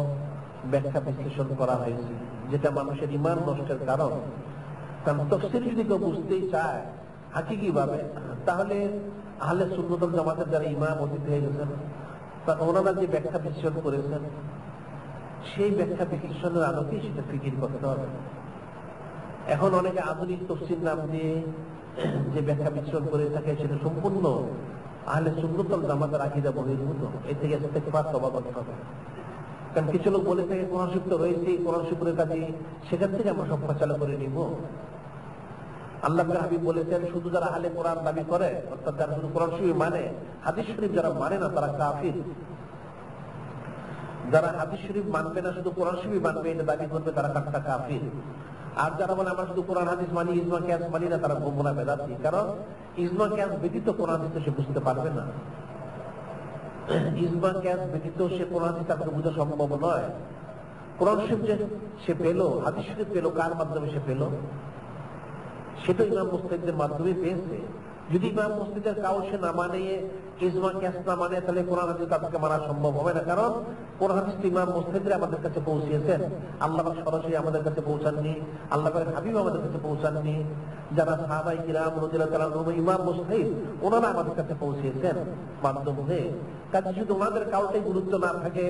ব্যাখ্যা বিশ্লেষণ করা হয়েছে, যেটা মানুষের ঈমান নষ্টের কারণ। কারণ তাফসীর যদি কেউ বুঝতেই চায় হাকিকি ভাবে, তাহলে আহলে সুন্নাত ওয়াল জামাতের যারা ইমাম অতীত হয়ে গেছেন ওনারা যে ব্যাখ্যা বিশ্লেষণ করেছেন সেই ব্যাখ্যা বিশ্লেষণের আলোকেই সেটা ফিকির করতে হবে। এখন অনেকে আধুনিক তাফসীর নাম দিয়ে যে ব্যাখ্যা বিশ্লেষণ করে থাকে সেটা সম্পূর্ণ আহলে সুন্নাত ওয়াল জামাতের আকীদা বহির্ভূত। এ থেকে ইস্তেগফার তওবা করতে হবে। কারণ কিছু লোক বলে থাকে কোরআন শরীফ তো রয়েছে, কোরআন শরীফের কাছে সেখান থেকে আমরা সব ফয়সালা করে নিব। আল্লাহ হাবিব বলেছেন শুধু যারা আহলে কোরআন দাবি করে, অর্থাৎ যারা শুধু কোরআন শরীফ মানে, হাদিস শরীফ যারা মানে না তারা কাফির। যারা হাদিস শরীফ মানবে না, শুধু কোরআন শরীফ মানবে এটা দাবি করবে, তারা কাটটা কাফির। আর যারা বলে আমরা শুধু কোরআন হাদিস মানি, ইজমা কিয়াস মানি না, তারা গোমরাহ বেদাতি। কারণ ইজমা কিয়াস ব্যতীত কোরআন হাদিস সে বুঝতে পারবে না, ইজমা কিয়াস ব্যতীত সে কোরআন হাদিস তাকে বোঝা সম্ভব নয়। কোরআন শরীফ যে সে পেল, হাদিস শরীফ পেল, কার মাধ্যমে সে পেল? সেটা ইমাম মুজতাহিদের মাধ্যমে পেয়েছে। যদি ইমাম মুজতাহিদের কাউল সে না মানে, ইজমা কিয়াস না মানে, তাহলে কোরআন হাদিস তাদেরকে মানা সম্ভব হবে না। কারণ কোরআন হাদিস ইমাম মুজতাহিদরা আমাদের কাছে পৌঁছিয়েছেন, আল্লাহ পাক সরাসরি আমাদের কাছে পৌঁছাননি, আল্লাহ পাকের হাবিব আমাদের কাছে পৌঁছাননি। যারা সাহাবায়ে কিরাম রাদিয়াল্লাহু তাআলা আনহুম, ইমাম মুজতাহিদ, ওনারা আমাদের কাছে পৌঁছিয়েছেন মাধ্যম হয়ে। কাজে যদি ওনাদের কাউলটাই গুরুত্ব না থাকে,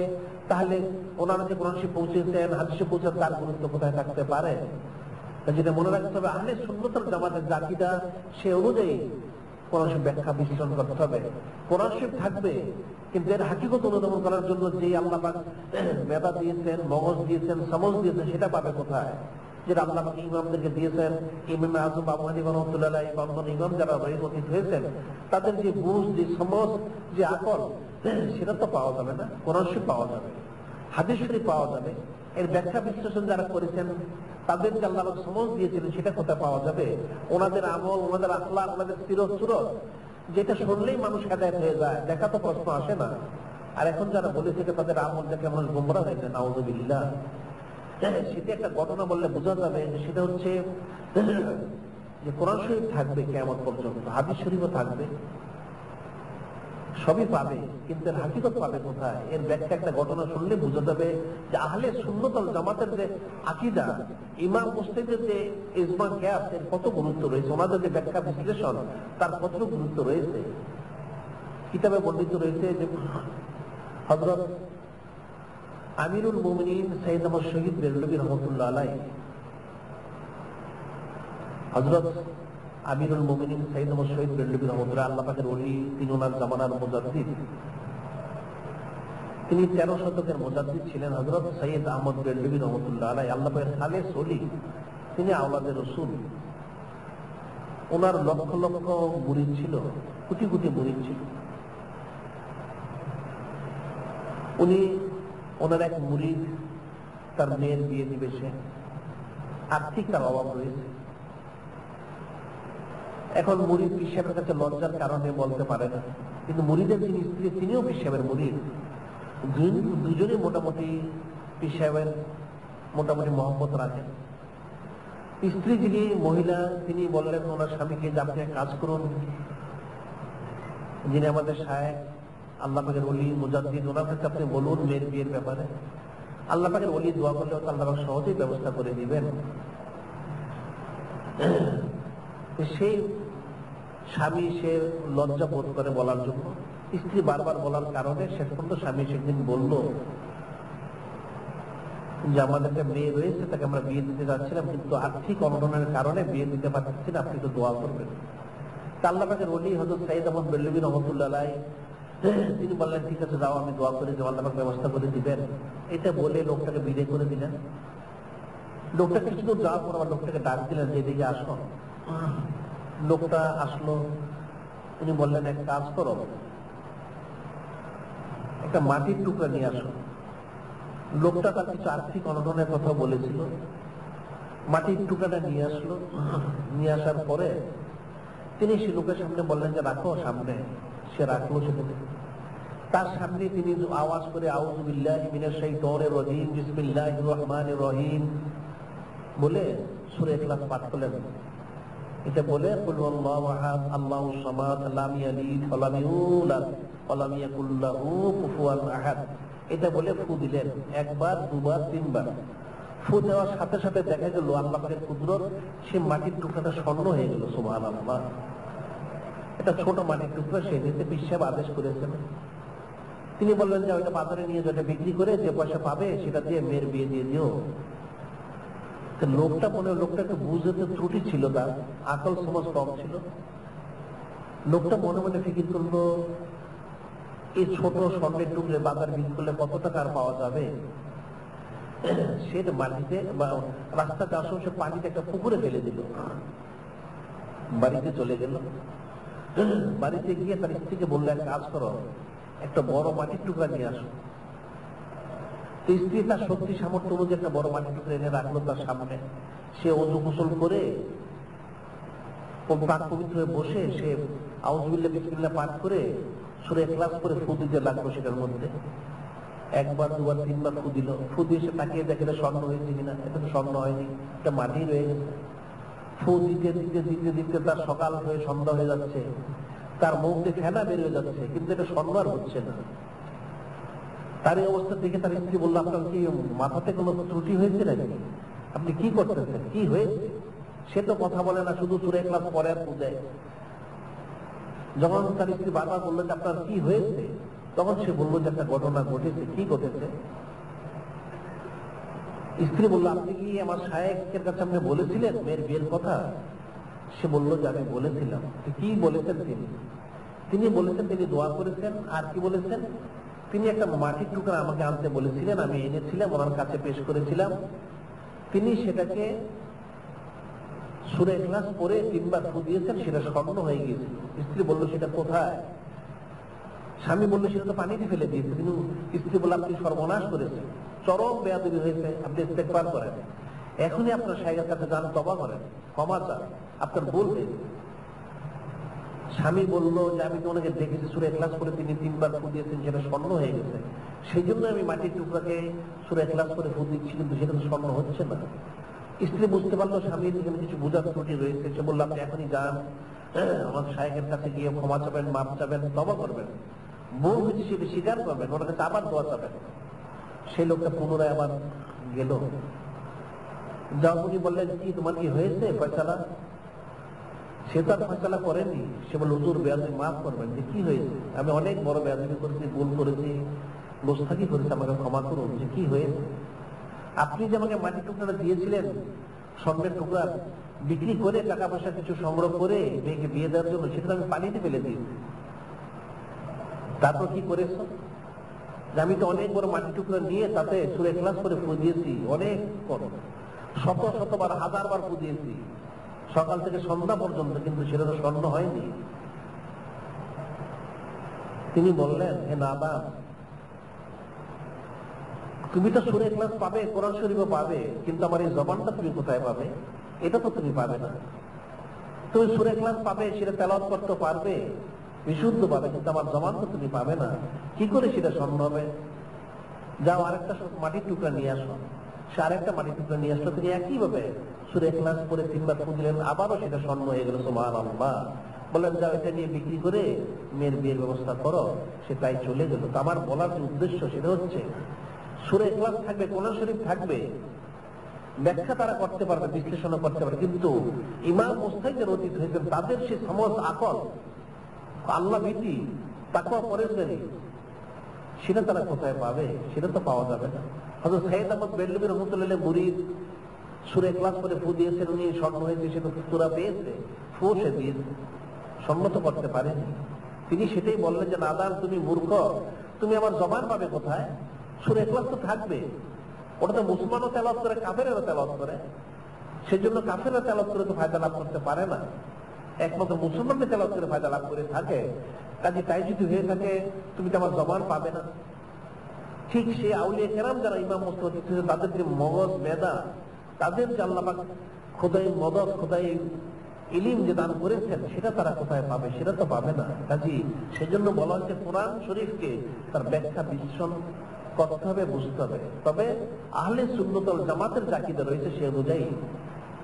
তাহলে ওনারা যে কোরআন শরীফ পৌঁছেছেন, হাদিসে পৌঁছার তার গুরুত্ব কোথায় থাকতে পারে? যেটা মনে রাখতে হবে, আহলে সুন্নাত ওয়াল জামাতের যে আকীদা সে অনুযায়ী কোরআন শরীফ ব্যাখ্যা বিশ্লেষণ করতে হবে। কোরআন শরীফ থাকবে, কিন্তু এর হাকিকত অনুধাবন করার জন্য যে আল্লাহ পাক মেধা দিয়েছেন, মগজ দিয়েছেন, সমজ দিয়েছেন, সেটা পাবে কোথায়? যেটা আল্লাহ পাক ইমামদেরকে দিয়েছেন। ইমাম আযম আবু হানিফা রাহমাতুল্লাহ, ইমাম যারা অতীত হয়েছেন, তাদের যে বুঝ, যে সমজ, যে আকল, সেটা তো পাওয়া যাবে না। কোরআন শরীফ পাওয়া যাবে, হাদিস শরীফ পাওয়া যাবে। এর ব্যাখ্যা বিশ্লেষণ যারা করেছেন, তাদের যে আল্লাহ সমজ দিয়েছিলেন, সেটা কোথায় পাওয়া যাবে? ওনাদের আমল, ওনাদের আখলাক, ওনাদের সিরত, যেটা শুনলেই মানুষ হেদায়েত হয়ে যায়, দেখা তো প্রশ্ন আসে না। আর এখন যারা বলেছে তাদের আমল দেখে মানুষ গোমরাহ হয়ে যায়, নাউযুবিল্লাহ। সেটা একটা ঘটনা বললে বোঝা যাবে। সেটা হচ্ছে যে কোরআন শরীফ থাকবে কিয়ামত পর্যন্ত, হাদিস শরীফও থাকবে, সবই পাবে, কিন্তু এর হাকিকত পাবে কোথায়? এর ব্যাখ্যা একটা ঘটনা শুনলে বোঝা যাবে যে আহলে সুন্নাত ওয়াল জামাতের যে আকীদা, ইমাম মুজতাহিদের যে ইজমা কিয়াস, এর কত গুরুত্ব রয়েছে, ওনাদের যে ব্যাখ্যা বিশ্লেষণ, তার কত গুরুত্ব রয়েছে। কিতাবে বর্ণিত রয়েছে যে হযরত আমিরুল মুমিনিন সাইয়্যিদ আহমদ শহীদ বেরলভী রহমাতুল্লাহ আলাইহি, হযরত আমিরুল মুমিনিন সাইয়্যিদ আহমদ শহীদ বেরলভী রহমাতুল্লাহ, আল্লাহ পাকের ওলি, তিনি ওনার জামানার মুজাদ্দিদ। তিনি 13 শতকের মুজাদ্দিদ ছিলেন হযরত সাইয়্যিদ আহমদ বেরলভী রহমাতুল্লাহ আলাইহি, আল্লাহ পাকের খালেস ওলি, তিনি আওলাদে রাসূল। ওনার লক্ষ লক্ষ মুরিদ ছিল, কোটি কোটি মুরিদ ছিল। উনি, ওনার এক মুরিদ, তার মেয়ের বিয়ে দিবে, সে আর্থিক তার অভাব রয়েছে। এখন মুরিদ পীর সাহেবের কাছে লজ্জার কারণে বলতে পারে না, কিন্তু মুরিদের যিনি স্ত্রী, তিনিও পীর সাহেবের মুরিদ। দুজনে মোটামুটি পীর সাহেবের মোটামুটি মহব্বত রাখেন। স্ত্রী যিনি মহিলা, তিনি বললেন ওনার স্বামীকে যে আপনি কাজ করুন, যিনি আমাদের শায়েখ, আল্লাহ পাকের ওলি, মুজাদ্দিদ, ওনার কাছে আপনি বলুন মেয়ের বিয়ের ব্যাপারে। আল্লাহ পাকের ওলি দোয়া করলে আল্লাহ পাক সহজেই ব্যবস্থা করে দিবেন। সেই স্বামী, সে লজ্জা বোধ করে বলার জন্য, স্ত্রী বারবার বলার কারণে শেষ পর্যন্ত স্বামী সেদিন বলল যে আমাদের একটা মেয়ে রয়েছে, তাকে আমরা বিয়ে দিতে যাচ্ছিলাম, কিন্তু আর্থিক অনটনের কারণে বিয়ে দিতে পারছি না, আপনি তো দোয়া করবেন। আল্লাহ পাকের ওলি হযরত সাইয়্যিদ আহমদ বেরলভী রাহমাতুল্লাহ আলাইহি, তিনি বললেন ঠিক আছে যাও, আমি দোয়া করে যে আল্লাহ পাক ব্যবস্থা করে দিবেন। এটা বলে লোকটাকে বিদায় করে দিলেন। লোকটা কিছু দূর যাওয়ার পর আবার লোকটাকে ডাক দিলেন যে এদিকে আসো। লোকটা আসলো। তিনি বললেন এক কাজ করো, একটা মাটির টুকরা নিয়ে আসো। লোকটা তার কিছু আর্থিক অনটনের কথা বলেছিল, মাটির টুকরাটা নিয়ে আসলো। নিয়ে আসার পরে তিনি সে লোকের সামনে বললেন যে রাখো সামনে। সে রাখলো সেখানে। তার সামনে তিনি আওয়াজ করে আউযু বিল্লাহি মিনাশ শাইতানির রাজিম বিসমিল্লাহির রহমানির রহিম বলে সূরা ইখলাস পাঠ করলেন। এটা বলে কুল হুয়াল্লাহু আহাদ আল্লাহুস সামাদ লাম ইয়ালিদ ওয়া লাম ইউলাদ ওয়া লাম ইয়াকুল লাহু কুফুয়ান আহাদ, এটা বলে ফু দিলেন। একবার, দুবার, তিনবার। ফু দেওয়ার সাথে সাথে দেখা গেল আল্লাহ পাকের কুদরত, সে মাটির টুকরাটা স্বর্ণ হয়ে গেল। সুবহানাল্লাহ। এটা ছোট মাটির টুকরা, সে দিতে পীর সাহেব আদেশ করেছেন। তিনি বললেন যে ওইটা বাজারে নিয়ে যেটা বিক্রি করে যে পয়সা পাবে সেটা দিয়ে মেয়ের বিয়ে দিয়ে দিও। লোকটা মনে, লোকটাকে বুঝতে ত্রুটি ছিল, তার আকল সমাজ কম ছিল। লোকটা মনে মনে ফিকির করলো এই ছোট স্বর্ণের টুকরে বাজার বিক্রি করলে কত টাকা আর পাওয়া যাবে। সে মাটিতে বা রাস্তাতে আশেপাশে পানিতে একটা পুকুরে ফেলে দিল। বাড়িতে চলে গেল। বাড়িতে গিয়ে তার স্ত্রীকে বললো এক কাজ করো, একটা বড় মাটির টুকরা নিয়ে আসো। স্ত্রী তার শক্তি সামর্থ্য অনুযায়ী একটা বড় মাটির টুকরা এনে রাখলো তার সামনে। সে ওযু গোসল করে পাক পবিত্র হয়ে বসে সে আউযু বিল্লাহি বিসমিল্লাহ পাঠ করে সূরা ইখলাস করে ফু দিতে লাগলো সেটার মধ্যে। একবার, দুবার, তিনবার ফু দিল। ফু দিয়ে সে তাকিয়ে দেখে এটা স্বর্ণ হয়েছে কিনা। এটা তো স্বর্ণ হয়নি, এটা মাটি রয়ে গেছে। ফু দিতে দিতে দিতে দিতে তার সকাল হয়ে সন্ধ্যা হয়ে যাচ্ছে, তার মুখ দিয়ে ফেনা বের হয়ে যাচ্ছে, কিন্তু এটা স্বর্ণ আর হচ্ছে না। তার এই অবস্থা দেখে তার স্ত্রী বললো আপনার কি মাথাতে কোনো ত্রুটি হয়েছে নাকি? আপনি কি করতেছেন, কি হয়েছে? সে তো কথা বলে না, শুধু সূরা ইখলাস পড়ে আর পূজে। যখন তার স্ত্রী বারবার বললো যে আপনার কি হয়েছে, তখন সে বললো যে একটা ঘটনা ঘটেছে। কি ঘটেছে? স্ত্রী বললো আপনি কি আমার শায়েখের কাছে আপনি বলেছিলেন মেয়ের বিয়ের কথা? সে বলল যে আমি বলেছিলাম। কি বলেছেন তিনি? তিনি বলেছেন তিনি দোয়া করেছেন। আর কি বলেছেন? তিনি একটা মাটির টুকরা আমাকে আনতে বলেছিলেন, আমি এনেছিলাম, ওনার কাছে পেশ করেছিলাম। তিনি সেটাকে সূরা ইখলাস পড়ে 3 বার ফু দিয়েছেন, সেটা স্বর্ণ হয়ে গেছে। স্ত্রী বলল সেটা কোথায়? স্বামী বলল সেটা তো পানিতে ফেলে দিয়েছে। তিনি স্ত্রী বলল আপনি সর্বনাশ করেছেন, চরম বেয়াদবি হয়েছে, আপনি ইস্তেগফার করেন, এখনই আপনার শাইখের কাছে যান, তওবা করেন, ক্ষমা চান, আপনার ভুল হয়েছে। স্বামী বলল যে আমি তো ওনাকে দেখেছি সূরা ইখলাস করে তিনি 3 বার ফু দিয়েছেন, সেটা স্বর্ণ হয়ে গেছে, সেই জন্য আমি মাটির টুকরাকে সূরা ইখলাস করে ফু দিচ্ছি, কিন্তু সেটা তো স্বর্ণ হচ্ছে না। স্ত্রী বুঝতে পারলো স্বামীর এখানে কিছু বোঝার ত্রুটি রয়েছে। সে বলল আপনি এখনই যান, আমার শাইখের কাছে গিয়ে ক্ষমা চাবেন, মাপ চাবেন, তওবা করবেন, ভুল হয়েছে সেটা স্বীকার করবেন, ওনার কাছে আবার দোয়া চাবেন। সেই লোকটা পুনরায় আবার গেল। উনি বললেন কি তোমার কি হয়েছে ফয়সালা? সে তো আর ফয়সালা করেনি। সে বলল হুজুর বেয়াদবি মাফ করবেন। যে কি হয়েছে? আমি অনেক বড় বেয়াদবি করেছি, ভুল করেছি, গোস্তাকি করেছি, আমাকে ক্ষমা করুন। যে কি হয়েছে? আপনি যে আমাকে মাটির টুকরা দিয়েছিলেন, স্বর্ণের টুকরা বিক্রি করে টাকা পয়সা কিছু সংগ্রহ করে মেয়েকে বিয়ে দেওয়ার জন্য, সেটা আমি পানিতে ফেলে দিয়েছি। তারপর কি করেছ? আমি তো অনেক বড় মাটির টুকরা নিয়ে তাতে সূরা ইখলাস করে ফু দিয়েছি, অনেক বড়, শত শতবার, 1000 বার ফু দিয়েছি, সকাল থেকে সন্ধ্যা পর্যন্ত, কিন্তু সেটা তো স্বর্ণ হয়নি। তিনি বললেন হে নাদান, তুমি তো সূরা ইখলাস পাবে, কোরআন শরীফও পাবে, কিন্তু আমার এই জবানটা তুমি কোথায় পাবে? এটা তো তুমি পাবে না। তুমি সূরা ইখলাস পাবে, সেটা তেলাওয়াত করতে পারবে বিশুদ্ধ পাবে, কিন্তু আমার জবান তো তুমি পাবে না। কি করে সেটা স্বর্ণ হবে? যাও আরেকটা মাটির টুকরা নিয়ে আসো। সে আরেকটা মাটির টুকরা নিয়ে আসলো। তিনি একইভাবে সূরা ইখলাস পড়ে 3 বার ফু দিলেন, আবারও সেটা স্বর্ণ হয়ে গেল। সুবহানাল্লাহ। বললেন যাও এটা নিয়ে বিক্রি করে মেয়ের বিয়ের ব্যবস্থা করো। সে তাই চলে গেল। তো আমার বলার যে উদ্দেশ্য সেটা হচ্ছে সূরা ইখলাস থাকবে, কোরআন শরীফ থাকবে, ব্যাখ্যা তারা করতে পারবে, বিশ্লেষণ করতে পারবে, কিন্তু ইমাম মুজতাহিদের অতীত হয়েছেন, তাদের সে সমস্ত আকল, আল্লাহ ভীতি, তাকওয়া পরেশগারি, সেটা তারা কোথায় পাবে? সেটা তো পাওয়া যাবে না। হযরত সাইয়্যিদ আহমদ বেরলভী রাহমাতুল্লাহ মুরিদ সূরা ইখলাস করে ফু দিয়েছেন, উনি স্বর্ণ হয়েছে, সে তো সূরা পেয়েছে, ফু সে দিয়েছে, সম্মত করতে পারেনি। তিনি সেটাই বললেন যে নাদান তুমি মূর্খ, তুমি আমার জবান পাবে কোথায়? সূরা ইখলাস তো থাকবে, ওটা তো মুসলমানও তেলাওয়াত করে, কাফেরও তেলাওয়াত করে, সেজন্য কাফেররা তেলাওয়াত করে তো ফায়দা লাভ করতে পারে না, একমাত্র মুসলমানদের তেলাওয়াত করে ফায়দা লাভ করে থাকে। কাজে তাই যদি হয়ে থাকে তুমি তো আমার জবান পাবে না। ঠিক সে আউলিয়া কেরাম যারা ইমাম মুজতাহিদ, তাদের যে মগজ মেধা, তাদের যে আল্লাহ পাক খোদাই মদদ, খোদাই ইলিম যে দান করেছেন, সেটা তারা কোথায় পাবে? সেটা তো পাবে না। কাজী সেজন্য বলা হচ্ছে কোরআন শরীফকে তার ব্যাখ্যা বিশ্লেষণ করতে হবে, বুঝতে হবে। তবে আহলে সুন্নাত ওয়াল জামাতের যে আকীদা রয়েছে সে অনুযায়ী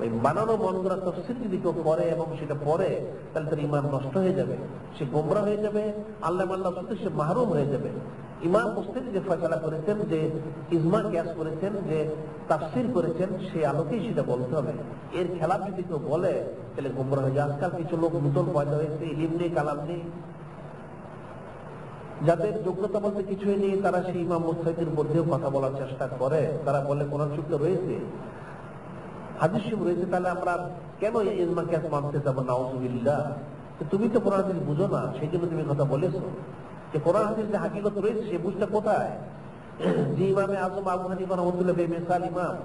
ওই বানানো মন গড়া তাফসীর যদি কেউ করে এবং সেটা পড়ে, তাহলে তার ঈমান নষ্ট হয়ে যাবে, সে গোমরা হয়ে যাবে, আল্লাহ থেকে সে মাহরুম হয়ে যাবে। ইমাম মুজতাহিদ যে ফয়সালা করেছেন, যে ইজমা কিয়াস করেছেন, যে তাফসীর করেছেন, সেই আলোকেই সেটা বলতে হবে। এর খেলাফ যদি কেউ বলে তাহলে গোমরা হয়ে যায়। আজকাল কিছু লোক নতুন পয়দা হয়েছে, ইলম নেই, কালাম নেই, যাদের যোগ্যতা বলতে কিছুই নেই, তারা সেই ইমাম মুজতাহিদের মধ্যেও কথা বলার চেষ্টা করে। তারা বলে কোরআন শরীফ রয়েছে, হাদিস শরীফ রয়েছে, তাহলে আমরা কেন ইজমা কিয়াস মানতে যাব? নাউযুবিল্লাহ। তুমি তো কোরআন হাদিস বুঝো না, সেই জন্য তুমি কথা বলেছো। যে কোরআন হাদিস যে হাকিকত রয়েছে সে বুঝটা কোথায়? যে ইমামে আযম আবু হানিফা রাহমাতুল্লাহ বেমিসাল ইমাম,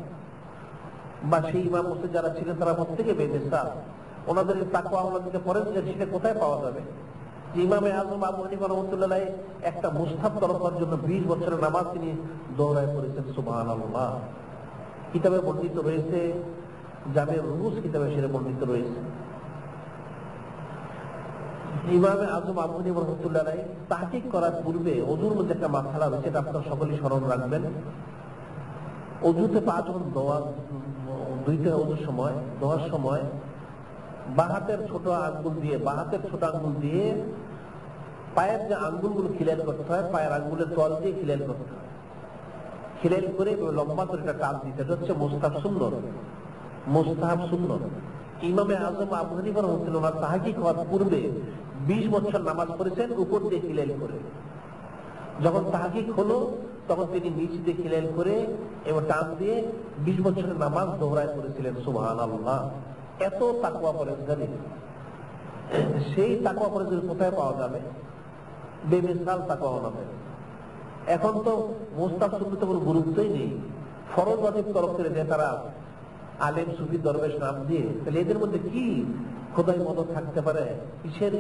বা সেই ইমাম মুজতাহিদ যারা ছিলেন তারা প্রত্যেকে বেমিসাল, ওনাদের তাকওয়া ওনাদেরকে পরেজগারি, সেটা কোথায় পাওয়া যাবে? যে ইমামে আযম আবু হানিফা রাহমাতুল্লাহ একটা মুস্তাহাব তরফার জন্য 20 বছরের নামাজ তিনি দৌড়ায় পড়েছেন। সুবহানাল্লাহ। কিতাবে বর্ণিত রয়েছে, জামে রুস কিতাবে সেটা বর্ণিত রয়েছে। ইমামে আযম আবু হানিফা রাহমাতুল্লাহ তাহকিক করার পূর্বে ওযুর মধ্যে একটা মাসআলা রয়েছে, এটা আপনারা সকলেই স্মরণ রাখবেন। ওযুতে পা যখন ধোয়া, দুইটা ওযুর সময়, ধোয়ার সময় বাঁ হাতের ছোট আঙ্গুল দিয়ে পায়ের যে আঙ্গুলগুলো খিলাইল করতে হয়, পায়ের আঙ্গুলের তল দিয়ে খিলাইল করতে হয়। খিলাইল করে লম্বা করে একটা টান দিতে, এটা হচ্ছে মুস্তাহাব সুন্নত। ইমামে আযম আবু হানিফা রাহমাতুল্লাহ তাহকিক হওয়ার পূর্বে 20 বছর নামাজ পড়েছেন উপর দিয়ে খিলাইল করে। যখন তাহকিক হলো তখন তিনি নিচ দিয়ে খিলাইল করে এবং টান দিয়ে 20 বছরের নামাজ দোহরায় করেছিলেন। সুবহানাল্লাহ। এত তাকওয়া পরেজগারি, সেই তাকওয়া পরেজগারি কোথায় পাওয়া যাবে? বেমিসাল তাকওয়া হবে। এখন তো মুস্তাহাব সুন্নতে কোনো গুরুত্বই নেই, ফরজ ওয়াজিব তরফ থেকে যে তারা আলেম সুফি দরবেশ নাম দিয়ে, তাহলে এদের মধ্যে কি খোদাই মদত থাকতে পারে, কিসের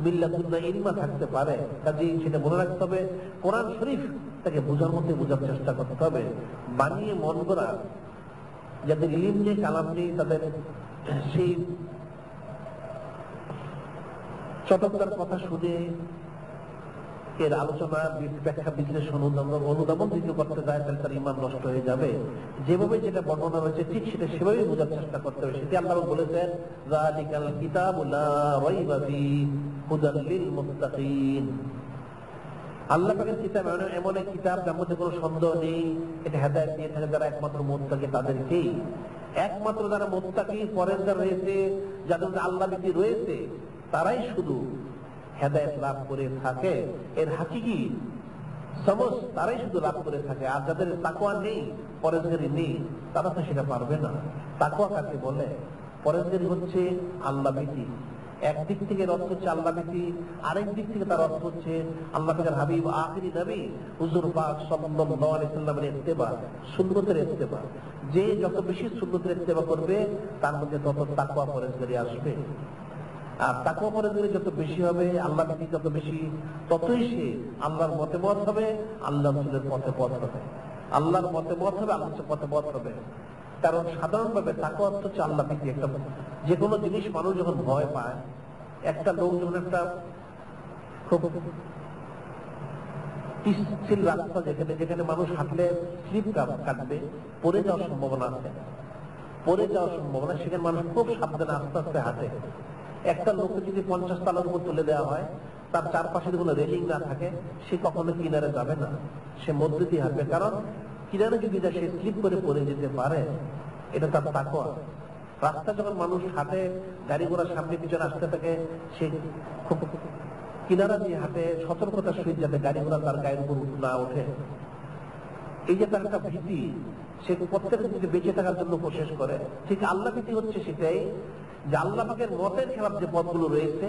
মিল্লাতুল্লাহ ইলমা থাকতে পারে? কাজে সেটা মনে রাখতে হবে, কোরআন শরীফ তাকে বোঝার মধ্যে বোঝার চেষ্টা করতে হবে। বানিয়ে মন করা যাদের ইলম নেই, কালাম নেই, তাদের সেই চটকদার কথা শুনে এর আলোচনা ব্যাখ্যা বিশ্লেষণ অনুধাবন যদি করতে যায়, তাহলে তার ইমান নষ্ট হয়ে যাবে। যেভাবে যেটা বর্ণনা রয়েছে ঠিক সেটা সেভাবেই বোঝার চেষ্টা করতে হবে। সেটি আল্লাহ বলেছেন, যালিকাল কিতাবু লা রাইবা ফীহি হুদাল লিল মুত্তাকিন। আল্লাহ পাকের কিতাব এমন এক কিতাব যার মধ্যে কোনো সন্দেহ নেই, এটা হেদায়েত দিয়ে থাকে যারা একমাত্র মুত্তাকি তাদেরকেই। একমাত্র যারা মুত্তাকি পরেজগার রয়েছে, যাদের মধ্যে আল্লাহ ভীতি রয়েছে, তারাই শুধু হেদায়েত লাভ করে থাকে। এর হাকিকি সমঝ তারাই শুধু লাভ করে থাকে। আর যাদের তাকওয়া নেই, পরেজগারি নেই, তারা তো সেটা পারবে না। তাকওয়া কাকে বলে? পরেজগারি হচ্ছে আল্লাহ ভীতি। একদিক থেকে অর্থ হচ্ছে আল্লাহ ভীতি, আরেক দিক থেকে তার অর্থ হচ্ছে আল্লাহ পাকের হাবিব আখিরি নবী হুজুর পাক সাল্লাল্লাহু আলাইহি সাল্লামের ইত্তেবা, সুন্নতের ইত্তেবা। যে যত বেশি সুন্নতের ইত্তেবা করবে, তার মধ্যে তত তাকওয়া পরেজগারি আসবে। আর তাকওয়া পরেজগারি যত বেশি হবে, আল্লাহ ভীতি যত বেশি, ততই সে আল্লাহর মতে মত হবে, আল্লাহ রাসূলের পথে পথ হবে। আল্লাহর মতে মত হবে, আল্লাহর পথে পথ হবে। কারণ সাধারণভাবে তাকওয়া হচ্ছে আল্লাহ ভীতি। একটা যে কোনো জিনিস মানুষ যখন ভয় পায়, একটা লোক যখন একটা খুব পিচ্ছিল রাস্তা, যেখানে মানুষ হাঁটলে স্লিপ কাটবে, পড়ে যাওয়ার সম্ভাবনা আছে, পড়ে যাওয়ার সম্ভাবনা, সেখানে মানুষ খুব সাবধানে আস্তে আস্তে হাঁটে। একটা লোককে যদি 50 তলার উপর তুলে দেওয়া হয়, তার চারপাশে কোনো রেলিং না থাকে, সে কখনো কিনারে যাবে না, সে মধ্যে দিয়ে হাঁটবে। কারণ কিনারে যদি যায়, সে স্লিপ করে পড়ে যেতে পারে। এটা তার তাকওয়া। রাস্তা যখন মানুষ হাঁটে, গাড়ি ঘোড়ার সামনে পিছনে আসতে থাকে, সে খুব কিনারা দিয়ে হাঁটে, সতর্কতার সহিত যাতে গাড়ি ঘোড়া তার গায়ের উপর না ওঠে। এই যে তার একটা ভীতি, সে প্রত্যেকের দিকে বেঁচে থাকার জন্য কোশিশ করে। ঠিক আল্লাহ ভীতি হচ্ছে সেটাই, যে আল্লাহ পাকের মতের খেলাফ যে পথগুলো রয়েছে,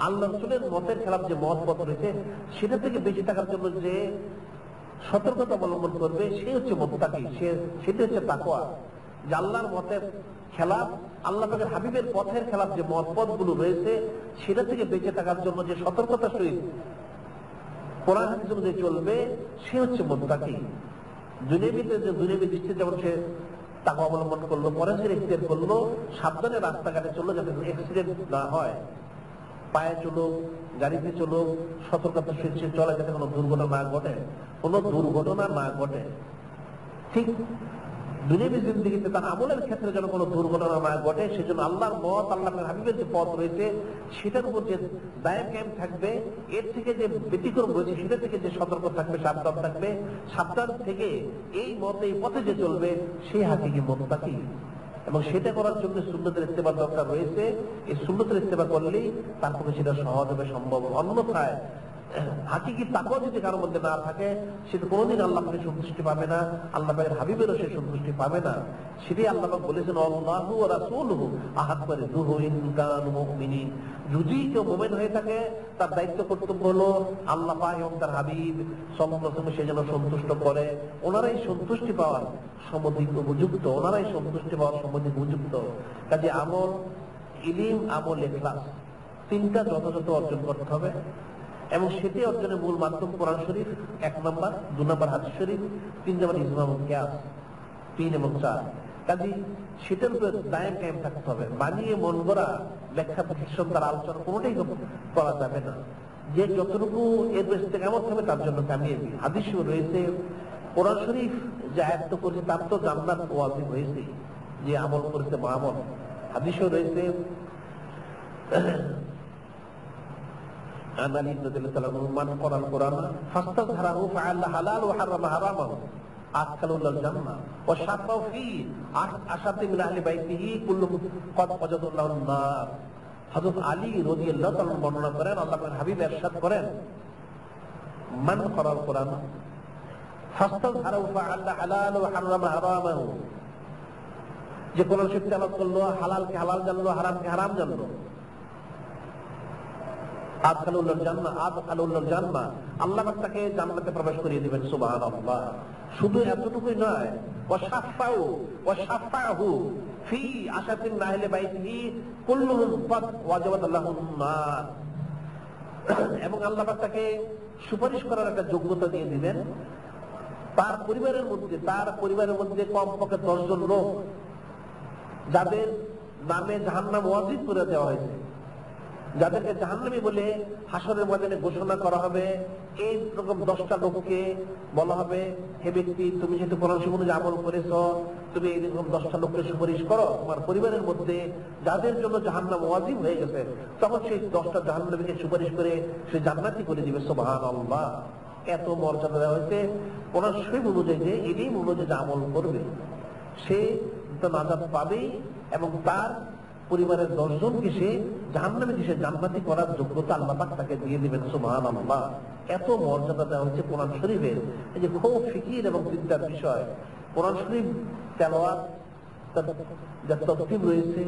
আল্লাহ রাসূলের মতের খেলাফ যে মত পথ রয়েছে, সেটা থেকে বেঁচে থাকার জন্য যে সতর্কতা অবলম্বন করবে, সে হচ্ছে মুত্তাকি, সেটা হচ্ছে তাকওয়া। যে আল্লাহর মতের খেলাফ, আল্লাহ পাকের হাবিবের পথের খেলাফ যে মত পথগুলো রয়েছে, সেটা থেকে বেঁচে থাকার জন্য যে সতর্কতার সহিত কোরআন হাদিস অনুযায়ী চলবে, সে হচ্ছে মুত্তাকি। দুনিয়াবী দৃষ্টিতে যেমন সে তাকওয়া অবলম্বন করলো, পরেজগারি ইখতিয়ার করলো, সাবধানে রাস্তাঘাটে চললো যাতে অ্যাক্সিডেন্ট না হয়, পায়ে চলো, গাড়িতে চলো, সতর্কতার সহিত চলে যাতে কোনো দুর্ঘটনা না ঘটে, কোনো দুর্ঘটনা না ঘটে। ঠিক দুনিয়াবী জিন্দেগিতে তার আমলের ক্ষেত্রে যেন কোনো দুর্ঘটনা না ঘটে, সেজন্য আল্লাহর মত, আল্লাহর হাবিবের যে পথ রয়েছে, সেটার উপর যে দায় কায়েম থাকবে, এর থেকে যে ব্যতিক্রম রয়েছে সেটা থেকে যে সতর্ক থাকবে, সাবধান থাকবে, সাবধান থেকে এই মতে, এই পথে যে চলবে, সেই হাকিকি মুত্তাকি। এবং সেটা করার জন্য সুন্নতের ইত্তেবা দরকার রয়েছে। এই সুন্নতের ইত্তেবা করলেই তার পক্ষে সেটা সহজ হবে, সম্ভব। অন্যথায় হাকিকি তাকওয়া যদি কারোর মধ্যে না থাকে, সে তো কোনোদিন আল্লাহ পাকের সন্তুষ্টি পাবে না, আল্লাহ পাকের হাবিবেরও সে সন্তুষ্টি পাবে না। সেটাই আল্লাহ পাক বলেছেন, আল্লাহু ওয়া রাসূলুহু আহাক্কু বিরুহু ইন কানু মুমিনিন। যদি কেউ মুমিন হয়ে থাকে, তার দায়িত্ব কর্তব্য হলো আল্লাহ পাক এবং তার হাবিব সাল্লাল্লাহু আলাইহি ওয়াসাল্লাম সে যেন সন্তুষ্ট করে। ওনারাই সন্তুষ্টি পাওয়ার সমধিক উপযুক্ত, ওনারাই সন্তুষ্টি পাওয়ার সমধিক উপযুক্ত। কাজে আমল, ইলম, আমল, ইখলাস, তিনটা যথাযথ অর্জন করতে হবে। এবং সেটি অর্জনের মূল মাধ্যম কোরআন শরীফ 1 নম্বর, 2 নম্বর হাদিস শরীফ, 3 নম্বর ইজমা ও কিয়াস, 3 এবং 4। কাজে সেটার উপর দায়েম কায়েম থাকতে হবে। বানিয়ে মন গড়া ব্যাখ্যা বিশ্লেষণ, তার আলোচনা কোনোটাই করা যাবে না। যে যতটুকু এর বেশ থেকে এমন হবে, তার জন্য কামিয়াবি। হাদিসও রয়েছে, কোরআন শরীফ যে আয়াত করেছে, তার তো জান্নাত ওয়াজিব হয়েছে, যে আমল করেছে মামল। হাদিসও রয়েছে, عن علي رضي الله عنه من قرأ القرآن فاستظهره فعل حلال وحرم حرامه أدخله الجنة وشفعه فيه أشد من أهل بيته كلهم قد وجد الله النار। হযরত আলী রাদিয়াল্লাহু তাআলা বর্ণনা করেন, আল্লাহর হাবিব ইরশাদ করেন, মান করাল কোরআন ফাস্তাযহারু ফাআল্লা হালাল ওয়া হারামা হারামাহু, যে কোরআন শরীফ তেলাওয়াত করলো, হালালকে হালাল জানলো, হারামকে হারাম জানলো। আদখালুল্লাহ জান্নাহ, আল্লাহ পাক তাকে জান্নাতে প্রবেশ করিয়ে দিবেন। সুবহানাল্লাহ। শুধু এতটুকুই নয়, ওয়াশাফাহু ফি আশাতিন নাহলে বাইতিহি কুল্লুহুম ফাত ওয়াজাবাত লাহুম নার, এবং আল্লাহ পাক তাকে সুপারিশ করার একটা যোগ্যতা দিয়ে দিবেন। তার পরিবারের মধ্যে কমপক্ষে 10 জন লোক যাদের নামে জাহান্নাম ওয়াজিব করে দেওয়া হয়েছে, যাদেরকে জাহান্নামী বলে হাসরের ময়দানে ঘোষণা করা হবে। এই রকম 10টা লোককে বলা হবে, হে ব্যক্তি, তুমি যেহেতু কোরআন শরীফ অনুযায়ী আমল করেছো, তুমি এইরকম 10টা লোককে সুপারিশ করো তোমার পরিবারের মধ্যে যাদের জন্য জাহান্নাম ওয়াজিব হয়ে গেছে। তখন সেই 10টা জাহান্নামীকে সুপারিশ করে সে জান্নাতি করে দিবে। সুবহানাল্লাহ। এত মর্যাদা দেওয়া হয়েছে কোরআন শরীফ অনুযায়ী, যে এটাই অনুযায়ী যে আমল করবে সে তো নাজাত পাবেই, এবং তার পরিবারের 10 জনকে সে জাহান্নামে সে জান্নাতি করার যোগ্যতা আল্লাহ পাক তাকে দিয়ে দিবেন। সুবহানাল্লাহ। এত মর্যাদা দেওয়া হচ্ছে কোরআন শরীফের। এই যে খুব ফিকির এবং চিন্তার বিষয়, কোরআন শরীফ তেলাওয়াত যা তরতিব রয়েছে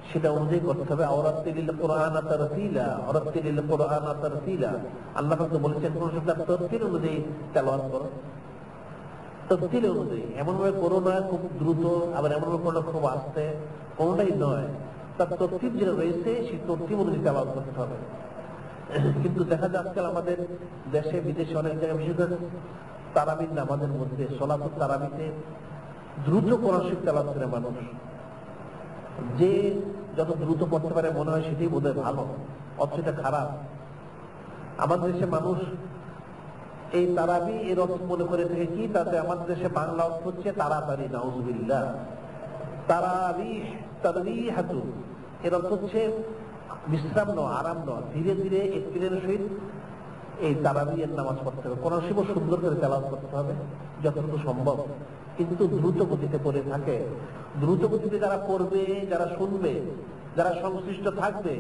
সেটা অনুযায়ী করতে হবে। আওরাতিল কোরআন তারতিলা, আওরাতিল কোরআন তারতিলা, আল্লাহ পাক তো বলেছেন কোরআন শরীফ তরতিল অনুযায়ী তেলাওয়াত করো। তরতিল অনুযায়ী, এমন ভাবে করো না খুব দ্রুত, আবার এমন ভাবে করো খুব আস্তে, কোনটাই নয়। তার তরতিব যেটা রয়েছে সেই তরতিব অনুযায়ী তেলাওয়াত করতে হবে। কিন্তু দেখা যায় আজকাল আমাদের দেশে বিদেশে অনেক জায়গায়, বিশেষ করে তারাবির নামাজের মধ্যে, সলাতুত তারাবিতে দ্রুত কোরআন শরীফ তেলাওয়াত করে মানুষ। যে যত দ্রুত পড়তে পারে মনে হয় সেটাই বোধহয় ভালো, অথচ এটা খারাপ। আমাদের দেশে মানুষ এই তারাবি এর অর্থ মনে করে থাকে কি, তাতে আমাদের দেশে বাংলা অর্থ হচ্ছে তাড়াতাড়ি। নাউযুবিল্লাহ। তারাবিহ, তারবিহাতু, এর অর্থ হচ্ছে বিশ্রাম নেওয়া, আরাম নেওয়া, ধীরে ধীরে একটিনের সহিত এই তারাবির নামাজ পড়তে হবে। কোরআন শরীফ সুন্দর করে তেলাওয়াত করতে হবে যতটুকু সম্ভব। কিন্তু দ্রুত গতিতে পড়ে থাকে, দ্রুত গতিতে যারা পড়বে, যারা শুনবে, যারা সংশ্লিষ্ট থাকবে,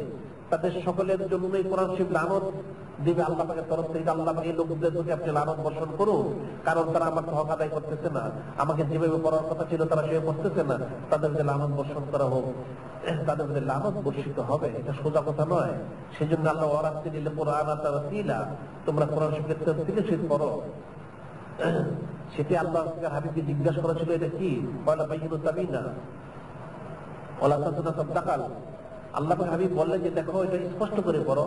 তাদের সকলের জন্যই কোরআন শরীফ লানত দিবে আল্লাহ পাকের তরফ থেকে। আল্লাহ পাক এই লোকদের প্রতি আপনি লানত বর্ষণ করুন, কারণ তারা আমাকে হক আদায় করতেছে না, আমাকে যেভাবে পড়ার কথা ছিল তারা সেভাবে পড়তেছে না, তাদের যে লানত বর্ষণ করা হোক, তাদের মধ্যে লানত বর্ষিত হবে। এটা সোজা কথা নয়। সেজন্য আল্লাহ ওয়ারাতিল কোরআন তারতিলা, তোমরা কোরআন শরীফের তরতিলে শরীফ পড়ো। সেটি আল্লাহ হাবিবকে জিজ্ঞাসা করা ছিল, এটা কি? বলা বাইয়িনু তাবিনা ওয়ালা তাসুনা সাদাকাল। আল্লাহ হাবিব বললেন যে দেখো, এটা স্পষ্ট করে পড়ো,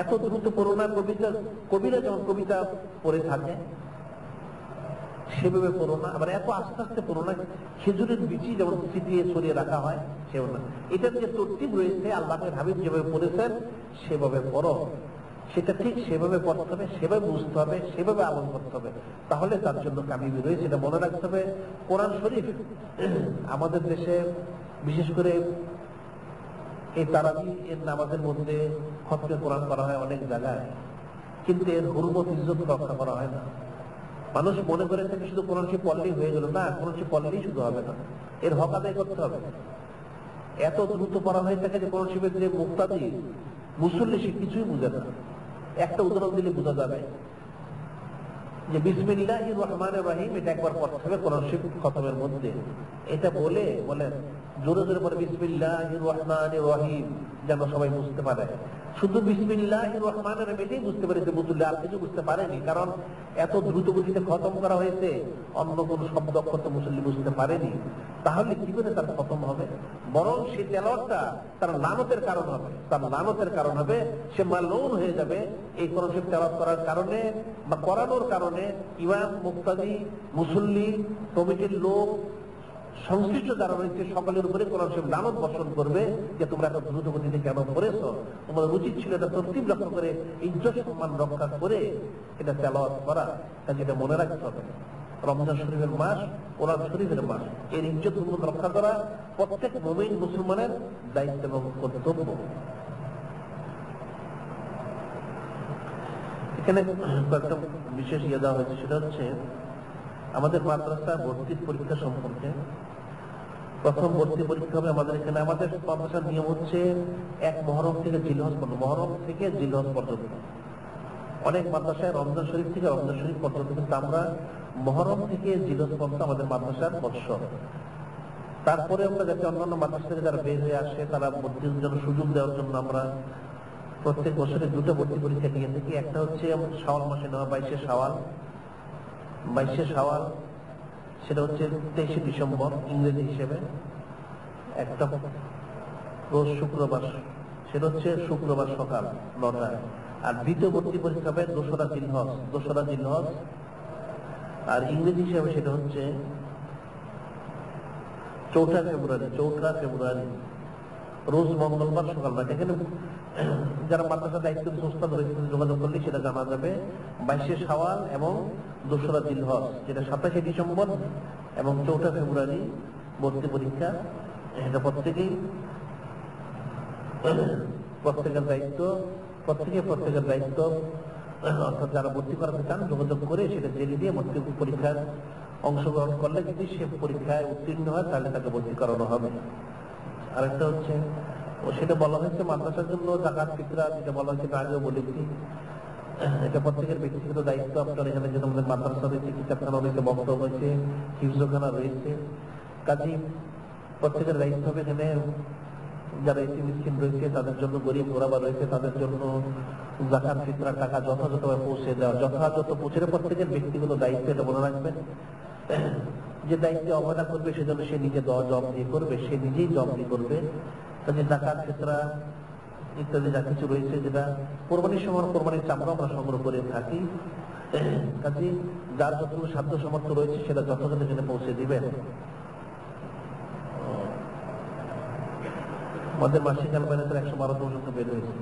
এত দ্রুত পড়ো না। কবিরা যেমন কবিতা পড়ে থাকে সেভাবে পড়ো না, আবার এত আস্তে আস্তে পড়ো না। খেজুরের বিচি যেমন ছিটিয়ে ছড়িয়ে রাখা হয় সেও না। এটার যে তরতিব রয়েছে আল্লাহের হাবিব যেভাবে পড়েছেন সেভাবে পড়ো। সেটা ঠিক সেভাবে পড়তে হবে, সেভাবে বুঝতে হবে, সেভাবে আমল করতে হবে, তাহলে তার জন্য কামিয়াবি রয়েছে। এটা মনে রাখতে হবে। কোরআন শরীফ আমাদের দেশে বিশেষ করে এই তারাবি এর নামাজের মধ্যে খতমে কোরআন করা হয় অনেক জায়গায়, কিন্তু এর হুরমত ইজ্জত রক্ষা করা হয় না। মানুষ মনে করে থাকে শুধু কোরআন শরীফ পড়লেই হয়ে গেল। না, কোরআন শরীফ পড়লেই শুধু হবে না, এর হক আদায় করতে হবে। এত দ্রুত পড়া হয়ে থাকে যে কোরআন শরীফের যে মুক্তাদি মুসল্লি সে কিছুই বুঝে না। একটা উদাহরণ দিলে বোঝা যাবে যে বিসমিল্লাহির রহমানির রহিম, এটা একবার পড়তে হবে কোরআন শরীফ খতমের মধ্যে। এটা বলে জোরে জোরে পড়ে বিসমিল্লাহির রহমানির রহিম, যেন সবাই বুঝতে পারে। শুধু বিসমিল্লাহির রহমানির রহিম এটাই বুঝতে পেরেছে মুসল্লি, আর কিছু বুঝতে পারেনি, কারণ এত দ্রুত গতিতে খতম করা হয়েছে, অন্য কোন শব্দ অক্ষর তো মুসল্লি বুঝতে পারেনি। তাহলে কি করে তার খতম হবে? বরং সেই তেলাওয়াতটা তার লানতের কারণ হবে, তার লানতের কারণ হবে, সে মালউন হয়ে যাবে এই কোরআন শরীফ তেলাওয়াত করার কারণে বা করানোর কারণে। ইমাম, মুক্তাদি, মুসল্লি, কমিটির লোক, সংশ্লিষ্ট যারা রয়েছে সকলের উপরে কোরআন শরীফ লানত বর্ষণ করবে যে তোমরা এত দ্রুত গতিতে কেন করেছো, তোমাদের উচিত ছিল এটা তরতিব রক্ষা করে, ইজ্জত সম্মান রক্ষা করে এটা তেলাওয়াত করা। যেটা মনে রাখতে হবে, রমজান শরীফের মাস, কোরআন শরীফের মাস, এর ইজ্জত রক্ষা করা প্রত্যেক মুমিন মুসলমানের দায়িত্ব এবং কর্তব্য। এখানে কয়েকটা বিশেষ ইয়ে দেওয়া হয়েছে, সেটা হচ্ছে আমাদের মাদ্রাসা ভর্তির পরীক্ষা সম্পর্কে। প্রথম ভর্তি পরীক্ষা হবে আমাদের এখানে। আমাদের মাদ্রাসার নিয়ম হচ্ছে 1 মুহররম থেকে জিলহজ পর্যন্ত, মুহররম থেকে জিলহজ পর্যন্ত। অনেক মাদ্রাসায় রমজান শরীফ থেকে রমজান শরীফ পর্যন্ত, কিন্তু আমরা মুহররম থেকে জিলহজ পর্যন্ত আমাদের মাদ্রাসার বর্ষ। তারপরে আমরা যাতে অন্যান্য মাদ্রাসা থেকে যারা বের হয়ে আসে তারা ভর্তির জন্য সুযোগ দেওয়ার জন্য আমরা প্রত্যেক বছরে দুটো ভর্তি পরীক্ষা নিয়ে থাকি। একটা হচ্ছে শাওয়াল মাসে নেওয়া 22শে শাওয়াল, সেটা হচ্ছে 23শে ডিসেম্বর ইংরেজি হিসেবে, একটা রোজ শুক্রবার, সেটা হচ্ছে শুক্রবার সকাল 9টায়। আর দ্বিতীয় ভর্তি পরীক্ষা হবে 2রা জিলহজ, আর ইংরেজি হিসেবে সেটা হচ্ছে 4ঠা ফেব্রুয়ারি রোজ মঙ্গলবার সকাল 9টা। এখানে যারা মাদ্রাসা দায়িত্ব সংস্থা রয়েছে যোগাযোগ করলে সেটা জানা যাবে। 22শে শাওয়াল এবং 2রা জিলহজ, যেটা 27শে ডিসেম্বর এবং 4ঠা ফেব্রুয়ারি ভর্তি পরীক্ষা। এটা প্রত্যেকের দায়িত্ব, অর্থাৎ যারা ভর্তি করাতে চান যোগাযোগ করে সেটা জেনে দিয়ে ভর্তি পরীক্ষার অংশগ্রহণ করলে যদি সে পরীক্ষায় উত্তীর্ণ হয় তাহলে তাকে ভর্তি করানো হবে। আরেকটা হচ্ছে সেটা বলা হয়েছে মাদ্রাসার জন্য যাকাত ফিতরা, যেটা বলা হয়েছে আগেও বলেছি, এটা প্রত্যেকের ব্যক্তিগত দায়িত্ব। আপনার এখানে যেন আমাদের মাদ্রাসা রয়েছে, কিতাবখানা রয়েছে, বক্তব্য রয়েছে, হিফজখানা রয়েছে, কাজী প্রত্যেকের দায়িত্ব হবে এখানে যারা এতিম মিসকিন রয়েছে তাদের জন্য, গরিব গোরাবা রয়েছে তাদের জন্য যাকাত ফিতরার টাকা যথাযথভাবে পৌঁছে দেওয়া, যথাযথ পৌঁছে প্রত্যেকের ব্যক্তিগত দায়িত্ব। এটা মনে রাখবেন, যে দায়িত্বে অবহেলা করবে সেজন্য সে নিজে জবাবদিহি করবে, সে নিজেই জবাবদিহি করবে। কাজে যাকাত ফিতরা ইত্যাদি যা কিছু রয়েছে, যেটা কোরবানির সময় কোরবানির চামড়া আমরা সংগ্রহ করে থাকি, কাজে যার যতটুকু সাধ্য সামর্থ্য রয়েছে সেটা যথাযথ জেনে পৌঁছে দিবেন। আমাদের মাসিক আলবানিতে 112 পর্যন্ত বের হয়েছে।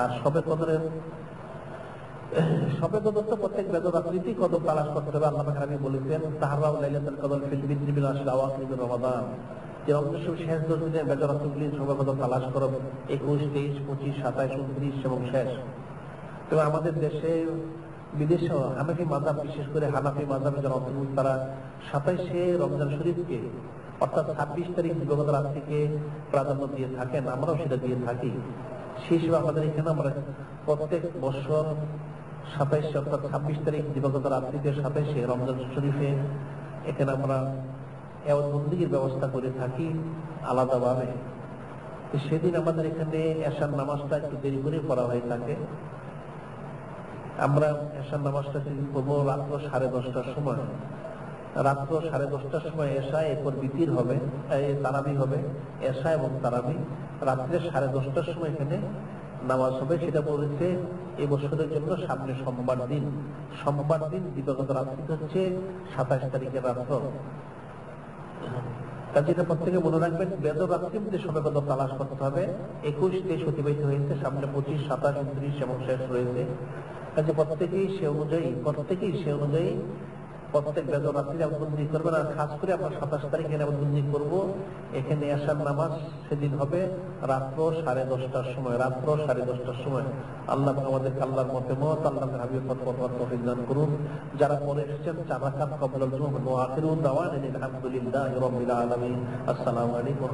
আর সবে কদর তো প্রত্যেক বেদর রাত্রিতেই কদর তালাশ করতে হবে। আল্লাহ পাক বলেছেন তাহরাউ লাইলাতুল কদর ফিল বিদ্রি বিল আশর আওয়াখির রমাদান, যে রমজানের শেষ 10 দিনের বেদর রাত্রিগুলি সবে কদর তালাশ করো, 21, 23, 25, 27, 29 এবং শেষ। এবং আমাদের দেশে বিদেশে হানাফি মাযহাব, বিশেষ করে হানাফি মাযহাবে যারা অন্তর্ভুক্ত, তারা 27শে রমজান শরীফকে অর্থাৎ 26 তারিখ দিবাগত রাত্রিকে প্রাধান্য দিয়ে থাকেন, আমরাও সেটা দিয়ে থাকি। সেই হিসেবে আমাদের এখানে আমরা প্রত্যেক বছর 27 অর্থাৎ 26 তারিখ দিবাগত রাত্রিতে 27শে রমজান শরীফে এখানে আমরা বন্দিগির ব্যবস্থা করে থাকি আলাদাভাবে। সেদিন আমাদের এখানে এশার নামাজটা একটু দেরি করে পড়া হয়ে থাকে। আমরা এশার নামাজটা পড়বো রাত্র 10:30টার সময়। রাত্র 10:30টার সময় এশা, এরপর বিতির হবে, তারাবি হবে, এশা এবং তারাবি রাত্রে 10:30টার সময় এখানে নামাজ হবে। সেটা বলেছে এই বছরের জন্য সামনে সোমবার দিন দিবাগত রাত্রি হচ্ছে 27 তারিখের রাত্র। কাজে এটা প্রত্যেকে মনে রাখবেন, বেদর রাত্রির মধ্যে সবে কদর তালাশ করতে হবে। 21, 23 অতিবাহিত হয়েছে, সামনে 25, 27, 29 এবং শেষ রয়েছে। কাজে প্রত্যেকেই সে অনুযায়ী প্রত্যেক বেদর রাত্রি আবদ্ধি করবেন। আর খাস করে আমরা 27 তারিখে আবদ্ধি করবো। এখানে আসার নামাজ সেদিন হবে রাত্র 10:30টার সময়। আল্লাহ আমাদেরকে আল্লাহর মতে মত, আল্লাহর হাবিবের পথ তৌফিক দান করুন। যারা পরে এসেছেন 4 রাকাত কবুল করুন। ওয়া আখিরু দাওয়ানা আলহামদুলিল্লাহি রাব্বিল আলামিন। আসসালামু আলাইকুম।